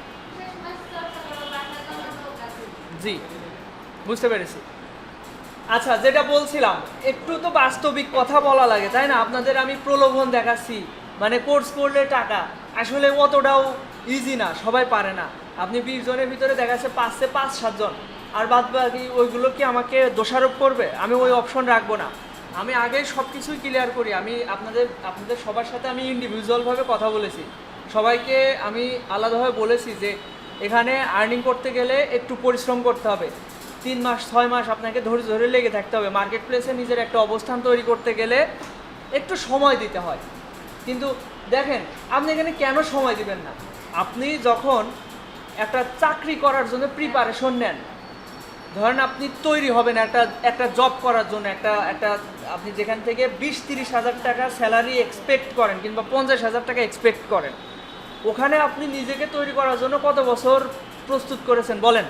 জি, বুঝতে পেরেছি। আচ্ছা, যেটা বলছিলাম, একটু তো বাস্তবিক কথা বলা লাগে, তাই না? আপনাদের আমি প্রলোভন দেখাচ্ছি, মানে কোর্স করলে টাকা, আসলে অতটাও ইজি না, সবাই পারে না। আপনি 20 জনের ভিতরে দেখাচ্ছে 5-7 জন, আর বাদ বাকি ওইগুলো কি আমাকে দোষারোপ করবে? আমি ওই অপশন রাখবো না। আমি আগেই সব কিছুই ক্লিয়ার করি। আমি আপনাদের সবার সাথে আমি ইন্ডিভিজুয়ালভাবে কথা বলেছি, সবাইকে আমি আলাদাভাবে বলেছি যে এখানে আর্নিং করতে গেলে একটু পরিশ্রম করতে হবে, 3 মাস 6 মাস আপনাকে ধৈর্য ধরে লেগে থাকতে হবে। মার্কেট প্লেসে নিজের একটা অবস্থান তৈরি করতে গেলে একটু সময় দিতে হয়। কিন্তু দেখেন, আপনি এখানে কেন সময় দিবেন না? আপনি যখন একটা চাকরি করার জন্য প্রিপারেশন নেন, ধরেন আপনি তৈরি হবেন একটা জব করার জন্য, একটা আপনি যেখান থেকে 20-30 হাজার টাকা স্যালারি এক্সপেক্ট করেন কিংবা 50 হাজার টাকা এক্সপেক্ট করেন, ওখানে আপনি নিজেকে তৈরি করার জন্য কত বছর প্রস্তুত করেছেন বলেন?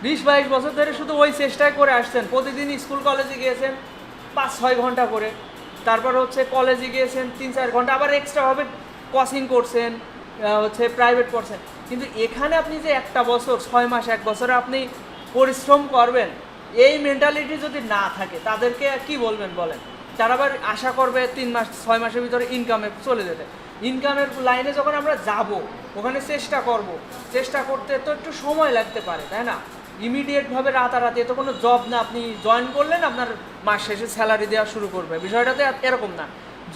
20-22 বছর ধরে শুধু ওই চেষ্টাই করে আসছেন, প্রতিদিন স্কুল কলেজে গিয়েছেন 5-6 ঘন্টা করে, তারপর হচ্ছে কলেজে গিয়েছেন 3-4 ঘন্টা, আবার এক্সট্রাভাবে কোচিং করছেন, হচ্ছে প্রাইভেট পড়ছেন। কিন্তু এখানে আপনি যে একটা বছর 6 মাস 1 বছরে আপনি পরিশ্রম করবেন, এই মেন্টালিটি যদি না থাকে তাদেরকে কি বলবেন বলেন? তারা আবার আশা করবে 3 মাস 6 মাসের ভিতরে ইনকামে চলে যেতে। ইনকামের লাইনে যখন আমরা যাব, ওখানে চেষ্টা করব, চেষ্টা করতে তো একটু সময় লাগতে পারে, তাই না? ইমিডিয়েটভাবে রাতারাতি তো কোনো জব না, আপনি জয়েন করলেন আপনার মাস শেষে স্যালারি দেওয়া শুরু করবে, বিষয়টাতে এরকম না।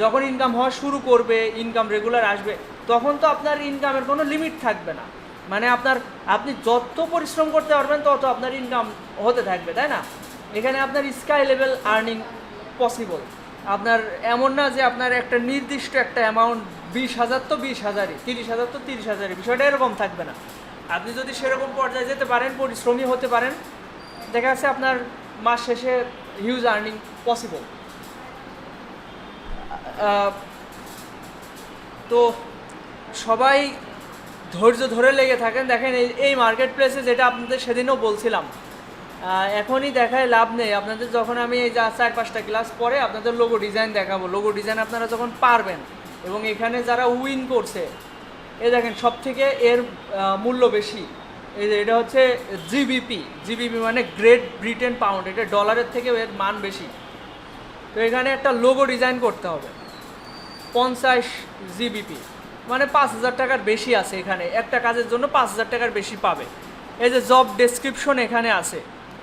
যখন ইনকাম হওয়া শুরু করবে, ইনকাম রেগুলার আসবে, তখন তো আপনার ইনকামের কোনো লিমিট থাকবে না। মানে আপনি যত পরিশ্রম করতে পারবেন তত আপনার ইনকাম হতে থাকবে, তাই না? এখানে আপনার স্কাই লেভেল আর্নিং পসিবল। আপনার এমন না যে আপনার একটা নির্দিষ্ট একটা অ্যামাউন্ট 20,000 তো 20,000-ই, 30,000 তো 30,000-ই, বিষয়টা এরকম থাকবে না। আপনি যদি সেরকম পর্যায়ে যেতে পারেন, পরিশ্রমী হতে পারেন, দেখা যাচ্ছে আপনার মাস শেষে হিউজ আর্নিং পসিবল। তো সবাই ধৈর্য ধরে লেগে থাকেন। দেখেন এই মার্কেট প্লেসে যেটা আপনাদের সেদিনও বলছিলাম, এখনই দেখায় লাভ নেই। আপনাদের যখন আমি এই যা 4-5টা ক্লাস পরে আপনাদের লোগো ডিজাইন দেখাবো, লোগো ডিজাইন আপনারা যখন পারবেন, এবং এখানে যারা উইন করছে, দেখেন সব থেকে এর মূল্য বেশি। এটা হচ্ছে জিবিপি মানে গ্রেট ব্রিটেন পাউন্ড, এটা ডলারের থেকে এর মান বেশি। তো এখানে একটা লোগো ডিজাইন করতে হবে 50 জিবিপি, মানে 5,000 টাকার বেশি আছে এখানে। একটা কাজের জন্য 5,000 টাকার বেশি পাবে। এই যে জব ডেসক্রিপশন এখানে আছে,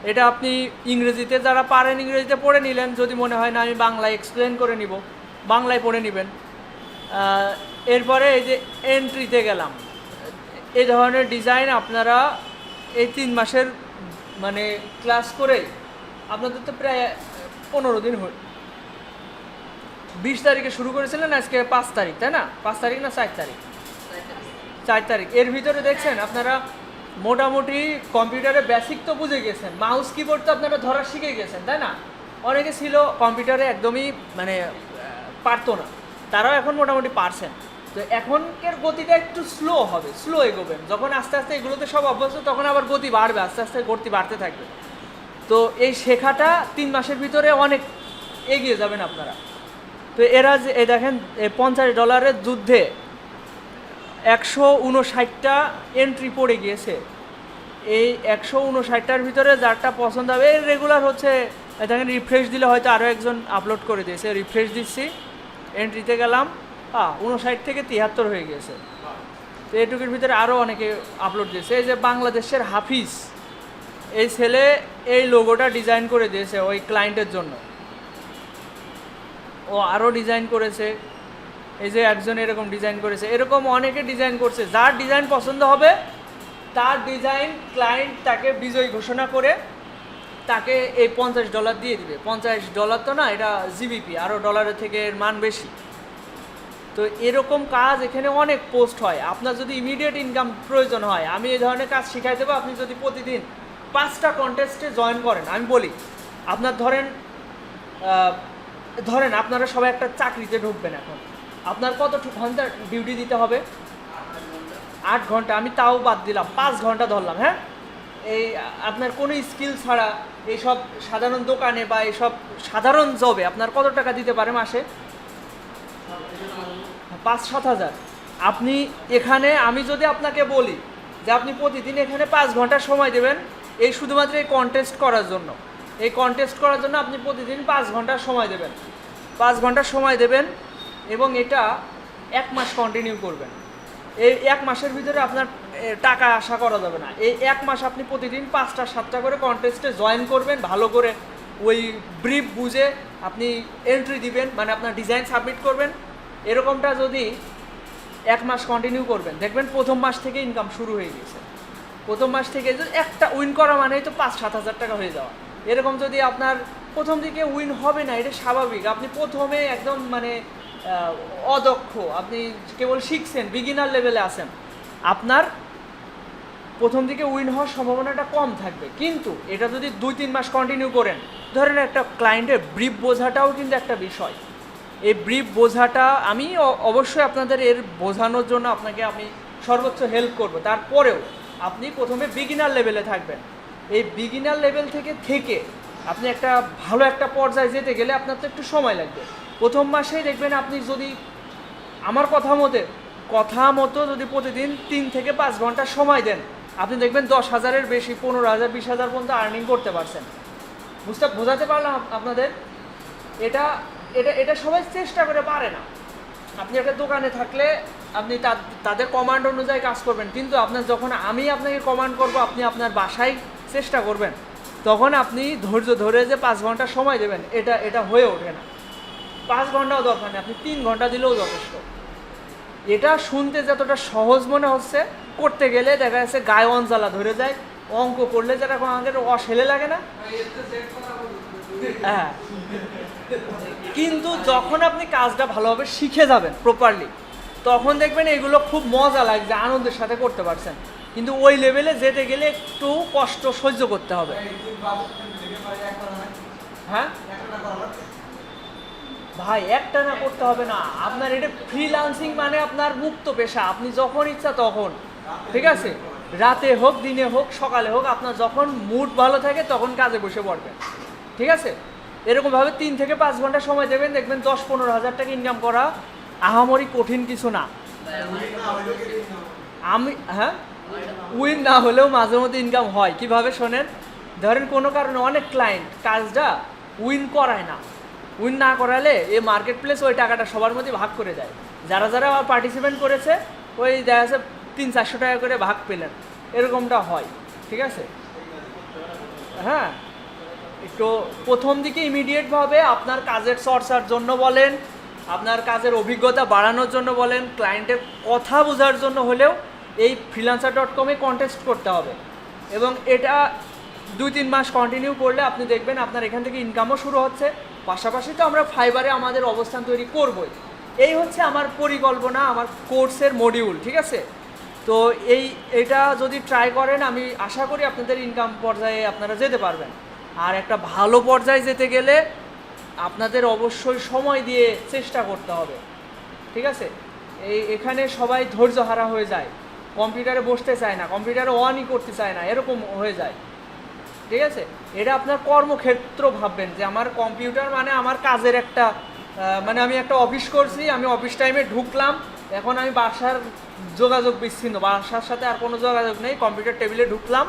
এটা আপনি ইংরেজিতে, যারা পারেন ইংরেজিতে পড়ে নিলেন, যদি মনে হয় না আমি বাংলায় এক্সপ্লেন করে নিব, বাংলায় পড়ে নেবেন। এরপরে এই যে এন্ট্রিতে গেলাম, এই ধরনের ডিজাইন আপনারা এই 3 মাসের মানে ক্লাস করে আপনাদের তো প্রায় 15 দিন হল। 20 তারিখে শুরু করেছিলেন, আজকে 5 তারিখ, তাই না? 5 তারিখ না 4 তারিখ? 4 তারিখ। এর ভিতরে দেখছেন আপনারা মোটামুটি কম্পিউটারে বেসিক তো বুঝে গেছেন, মাউস কিবোর্ড তো আপনারা ধরা শিখে গেছেন, তাই না? অনেকে ছিল কম্পিউটারে একদমই মানে পারতো না, তারাও এখন মোটামুটি পারছেন। তো এখনকার গতিটা একটু স্লো হবে, স্লো এগোবেন। যখন আস্তে আস্তে এগুলোতে সব অভ্যস্ত, তখন আবার গতি বাড়বে, আস্তে আস্তে গতি বাড়তে থাকবে। তো এই শেখাটা 3 মাসের ভিতরে অনেক এগিয়ে যাবেন আপনারা। তো এরা যে দেখেন $50 যুদ্ধে 159টা এন্ট্রি পড়ে গিয়েছে। এই 159টার ভিতরে যারটা পছন্দ হবে, রেগুলার হচ্ছে দেখেন, রিফ্রেশ দিলে হয়তো আরও একজন আপলোড করে দিয়েছে, রিফ্রেশ দিচ্ছি, এন্ট্রিতে গেলাম, 59 থেকে 73 হয়ে গিয়েছে। তো এটুকুর ভিতরে আরও অনেকে আপলোড দিয়েছে। এই যে বাংলাদেশের হাফিজ, এই ছেলে এই লোগোটা ডিজাইন করে দিয়েছে ওই ক্লায়েন্টের জন্য, ও আরও ডিজাইন করেছে। এই যে একজন এরকম ডিজাইন করেছে, এরকম অনেকে ডিজাইন করছে। যার ডিজাইন পছন্দ হবে তার ডিজাইন ক্লায়েন্ট তাকে বিজয়ী ঘোষণা করে তাকে এই $50 দিয়ে দিবে। $50 তো না, এটা জিবিপি, আরও ডলারের থেকে এর মান বেশি। তো এরকম কাজ এখানে অনেক পোস্ট হয়। আপনার যদি ইমিডিয়েট ইনকাম প্রয়োজন হয়, আমি এই ধরনের কাজ শিখাই দেবো। আপনি যদি প্রতিদিন 5টা কন্টেস্টে জয়েন করেন, আমি বলি আপনার ধরেন আপনারা সবাই একটা চাকরিতে ঢুকবেন, এখন আপনার কত ঘন্টা ডিউটি দিতে হবে? 8 ঘন্টা। আমি তাও বাদ দিলাম, 5 ঘন্টা ধরলাম, হ্যাঁ? এই আপনার কোনো স্কিল ছাড়া এইসব সাধারণ দোকানে বা এইসব সাধারণ জবে আপনার কত টাকা দিতে পারে মাসে? 5-7 হাজার। আপনি এখানে, আমি যদি আপনাকে বলি যে আপনি প্রতিদিন এখানে 5 ঘন্টা সময় দেবেন, এই শুধুমাত্র এই কন্টেস্ট করার জন্য, এই কন্টেস্ট করার জন্য আপনি প্রতিদিন 5 ঘন্টা সময় দেবেন, 5 ঘন্টা সময় দেবেন, এবং এটা 1 মাস কন্টিনিউ করবেন। এই 1 মাসের ভিতরে আপনার টাকা আশা করা যাবে না। এই 1 মাস আপনি প্রতিদিন 5টা-7টা করে কন্টেস্টে জয়েন করবেন, ভালো করে ওই ব্রিফ বুঝে আপনি এন্ট্রি দিবেন, মানে আপনার ডিজাইন সাবমিট করবেন। এরকমটা যদি 1 মাস কন্টিনিউ করবেন, দেখবেন প্রথম মাস থেকে ইনকাম শুরু হয়ে গেছে। প্রথম মাস থেকে একটা উইন করা মানেই তো 5-7 হাজার টাকা হয়ে যাওয়া। এরকম যদি আপনার প্রথম দিকে উইন হবে না, এটা স্বাভাবিক। আপনি প্রথমে একদম মানে অদক্ষ, আপনি কেবল শিখছেন, বিগিনার লেভেলে আছেন, আপনার প্রথম দিকে উইন হওয়ার সম্ভাবনাটা কম থাকবে। কিন্তু এটা যদি 2-3 মাস কন্টিনিউ করেন, ধরেন একটা ক্লায়েন্টের ব্রিফ বোঝাটাও কিন্তু একটা বিষয়। এই ব্রিফ বোঝাটা আমি অবশ্যই আপনাদের এর বোঝানোর জন্য আপনাকে আমি সর্বোচ্চ হেল্প করব। তারপরেও আপনি প্রথমে বিগিনার লেভেলে থাকবেন, এই বিগিনার লেভেল থেকে আপনি একটা ভালো একটা পর্যায়ে যেতে গেলে আপনার তো একটু সময় লাগবে। প্রথম মাসেই দেখবেন আপনি যদি আমার কথা মতো যদি প্রতিদিন 3 থেকে 5 ঘন্টা সময় দেন, আপনি দেখবেন 10,000-এর বেশি, 15,000, 20,000 পর্যন্ত আর্নিং করতে পারছেন। বোঝাতে পারলাম আপনাদের? এটা এটা এটা সবাই চেষ্টা করে পারে না। আপনি একটা দোকানে থাকলে আপনি তাদের কমান্ড অনুযায়ী কাজ করবেন, কিন্তু আপনার যখন আমি আপনাকে কমান্ড করব, আপনি আপনার বাসায় চেষ্টা করবেন, তখন আপনি ধৈর্য ধরে যে 5 ঘন্টা সময় দেবেন, এটা হয়ে ওঠে না। 5 ঘন্টাও দরকার নেই, আপনি 3 ঘন্টা দিলেও যথেষ্ট। এটা শুনতে যতটা সহজ মনে হচ্ছে, করতে গেলে দেখা যাচ্ছে গায়ে অঞ্জালা ধরে যায়। অঙ্ক করলে যেটা আমাদের অশেলে লাগে না? হ্যাঁ, কিন্তু যখন আপনি কাজটা ভালোভাবে শিখে যাবেন প্রপারলি, তখন দেখবেন এগুলো খুব মজা লাগছে, আনন্দের সাথে করতে পারছেন। কিন্তু ওই লেভেলে যেতে গেলে একটু কষ্ট সহ্য করতে হবে। হ্যাঁ ভাই, একটা না করতে হবে না আপনার। এটা ফ্রিল্যান্সিং মানে আপনার মুক্ত পেশা, আপনি যখন ইচ্ছা তখন, ঠিক আছে, রাতে হোক, দিনে হোক, সকালে হোক, আপনার যখন মুড ভালো থাকে তখন কাজে বসে পড়বেন, ঠিক আছে। এরকমভাবে 3 থেকে 5 ঘন্টা সময় দেবেন, দেখবেন 10-15 হাজার টাকা ইনকাম করা আহামরি কঠিন কিছু না। হ্যাঁ, উইন না হলেও মাঝে মধ্যে ইনকাম হয়। কিভাবে শোনেন, ধরেন কোনো কারণে অনেক ক্লায়েন্ট কাজটা উইন করায় না, উইন না করালে এই মার্কেট প্লেস ওই টাকাটা সবার মধ্যে ভাগ করে দেয়। যারা যারা পার্টিসিপেন্ট করেছে ওই দেখা যাচ্ছে 300-400 টাকা করে ভাগ পেলেন, এরকমটা হয়, ঠিক আছে। হ্যাঁ, একটু প্রথম দিকে ইমিডিয়েটভাবে আপনার কাজের চর্চার জন্য বলেন, আপনার কাজের অভিজ্ঞতা বাড়ানোর জন্য বলেন, ক্লায়েন্টের কথা বোঝার জন্য হলেও এই freelancer.com-এ কন্টেস্ট করতে হবে। এবং এটা 2-3 মাস কন্টিনিউ করলে আপনি দেখবেন আপনার এখান থেকে ইনকামও শুরু হচ্ছে। পাশাপাশি তো আমরা ফাইবারে আমাদের অবস্থান তৈরি করবই। এই হচ্ছে আমার পরিকল্পনা, আমার কোর্সের মডিউল, ঠিক আছে। তো এটা যদি ট্রাই করেন, আমি আশা করি আপনাদের ইনকাম পর্যায়ে আপনারা যেতে পারবেন। আর একটা ভালো পর্যায়ে যেতে গেলে আপনাদের অবশ্যই সময় দিয়ে চেষ্টা করতে হবে, ঠিক আছে। এখানে সবাই ধৈর্য হারা হয়ে যায়, কম্পিউটারে বসতে চায় না, কম্পিউটারে অনই করতে চায় না, এরকম হয়ে যায়, ঠিক আছে। এটা আপনার কর্মক্ষেত্র ভাববেন যে আমার কম্পিউটার মানে আমার কাজের একটা মানে আমি একটা অফিস করছি, আমি অফিস টাইমে ঢুকলাম, এখন আমি বাসার যোগাযোগ বিচ্ছিন্ন, বাসার সাথে আর কোনো যোগাযোগ নেই, কম্পিউটার টেবিলে ঢুকলাম,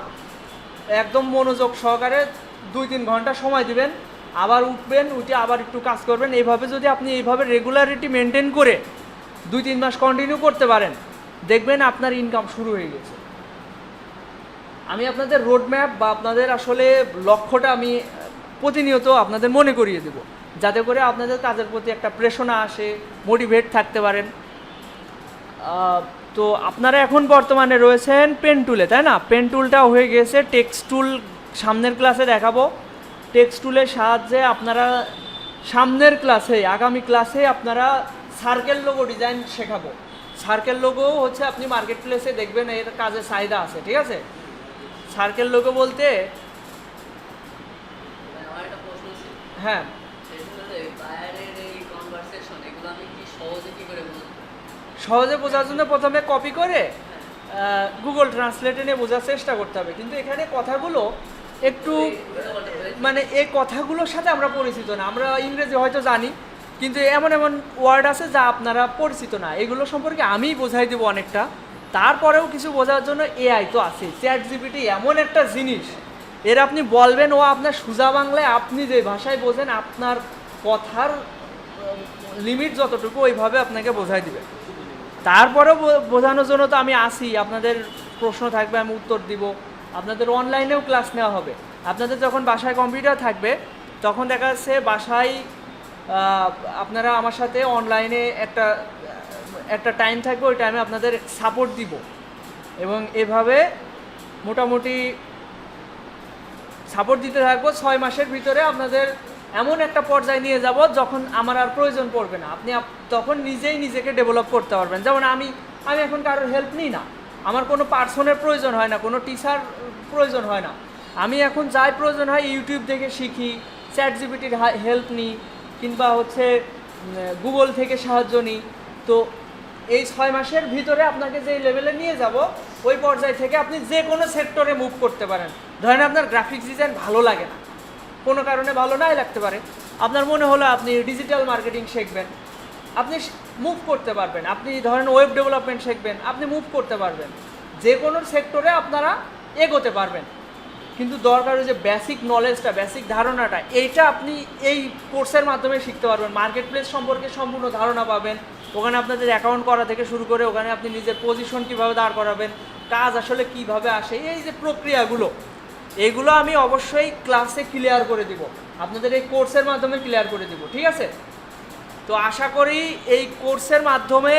একদম মনোযোগ সহকারে 2-3 ঘন্টা সময় দিবেন, আবার উঠবেন, উঠে আবার একটু কাজ করবেন। এইভাবে যদি আপনি এইভাবে রেগুলারিটি মেনটেন করে 2-3 মাস কন্টিনিউ করতে পারেন, দেখবেন আপনার ইনকাম শুরু হয়ে গেছে। আমি আপনাদের রোডম্যাপ বা আপনাদের আসলে লক্ষ্যটা আমি প্রতিনিয়ত আপনাদের মনে করিয়ে দেব, যাতে করে আপনাদের কাজের প্রতি একটা প্রেরণা আসে, মোটিভেট থাকতে পারেন। তো আপনারা এখন বর্তমানে রয়েছেন পেন টুলে, তাই না? পেন টুলটা হয়ে গেছে টেক্সট টুল, সামনের ক্লাসে দেখাবো। টেক্সট টুলের সাহায্যে আপনারা সামনের ক্লাসে, আগামী ক্লাসে আপনারা সার্কেল লোগো ডিজাইন শেখাবো। সার্কেল লোগো হচ্ছে আপনি মার্কেট প্লেসে দেখবেন এর কাজে চাহিদা আছে, ঠিক আছে। সার্কেল লোগো বলতে, হ্যাঁ, সহজে বোঝার জন্য প্রথমে কপি করে গুগল ট্রান্সলেটে নিয়ে বোঝার চেষ্টা করতে হবে। কিন্তু এখানে কথাগুলো একটু মানে এই কথাগুলোর সাথে আমরা পরিচিত না, আমরা ইংরেজি হয়তো জানি, কিন্তু এমন এমন ওয়ার্ড আছে যা আপনারা পরিচিত না, এগুলো সম্পর্কে আমি বোঝাই দেবো অনেকটা। তারপরেও কিছু বোঝার জন্য এআই তো আছে, ChatGPT এমন একটা জিনিস, এর আপনি বলবেন, ও আপনার সোজা বাংলায় আপনি যে ভাষায় বোঝেন আপনার কথার লিমিট যতটুকু ওইভাবে আপনাকে বোঝাই দিবে। তারপরেও বোঝানোর জন্য তো আমি আসি, আপনাদের প্রশ্ন থাকবে আমি উত্তর দিব, আপনাদের অনলাইনেও ক্লাস নেওয়া হবে। আপনাদের যখন বাসায় কম্পিউটার থাকবে তখন দেখা যাচ্ছে বাসায় আপনারা আমার সাথে অনলাইনে একটা টাইম থাকবে, ওই টাইমে আপনাদের সাপোর্ট দিব। এবং এভাবে মোটামুটি সাপোর্ট দিতে থাকবো। 6 মাসের ভিতরে আপনাদের এমন একটা পর্যায়ে নিয়ে যাব যখন আমার আর প্রয়োজন পড়বে না, আপনি তখন নিজেই নিজেকে ডেভেলপ করতে পারবেন। যেমন আমি এখন কারোর হেল্প নিই না, আমার কোনো পার্সনের প্রয়োজন হয় না, কোনো টিচার প্রয়োজন হয় না। আমি এখন যাই প্রয়োজন হয় ইউটিউব দেখে শিখি, ChatGPTর হেল্প নিই, কিংবা হচ্ছে গুগল থেকে সাহায্য নিই। তো এই 6 মাসের ভিতরে আপনাকে যে লেভেলে নিয়ে যাব, ওই পর্যায় থেকে আপনি যে কোনো সেক্টরে মুভ করতে পারেন। ধরেন আপনার গ্রাফিক্স ডিজাইন ভালো লাগে না, কোনো কারণে ভালো নাই লাগতে পারে, আপনার মনে হলো আপনি ডিজিটাল মার্কেটিং শিখবেন, আপনি মুভ করতে পারবেন। আপনি ধরেন ওয়েব ডেভেলপমেন্ট শিখবেন, আপনি মুভ করতে পারবেন, যে কোনো সেক্টরে আপনারা এগোতে পারবেন। কিন্তু দরকার যে বেসিক নলেজটা, বেসিক ধারণাটা, এইটা আপনি এই কোর্সের মাধ্যমে শিখতে পারবেন। মার্কেট প্লেস সম্পর্কে সম্পূর্ণ ধারণা পাবেন, ওখানে আপনাদের অ্যাকাউন্ট করা থেকে শুরু করে ওখানে আপনি নিজের পজিশন কীভাবে দাঁড় করাবেন, কাজ আসলে কিভাবে আসে, এই যে প্রক্রিয়াগুলো, এইগুলো আমি অবশ্যই ক্লাসে ক্লিয়ার করে দিব, আপনাদের এই কোর্সের মাধ্যমে ক্লিয়ার করে দিব, ঠিক আছে? তো আশা করি এই কোর্সের মাধ্যমে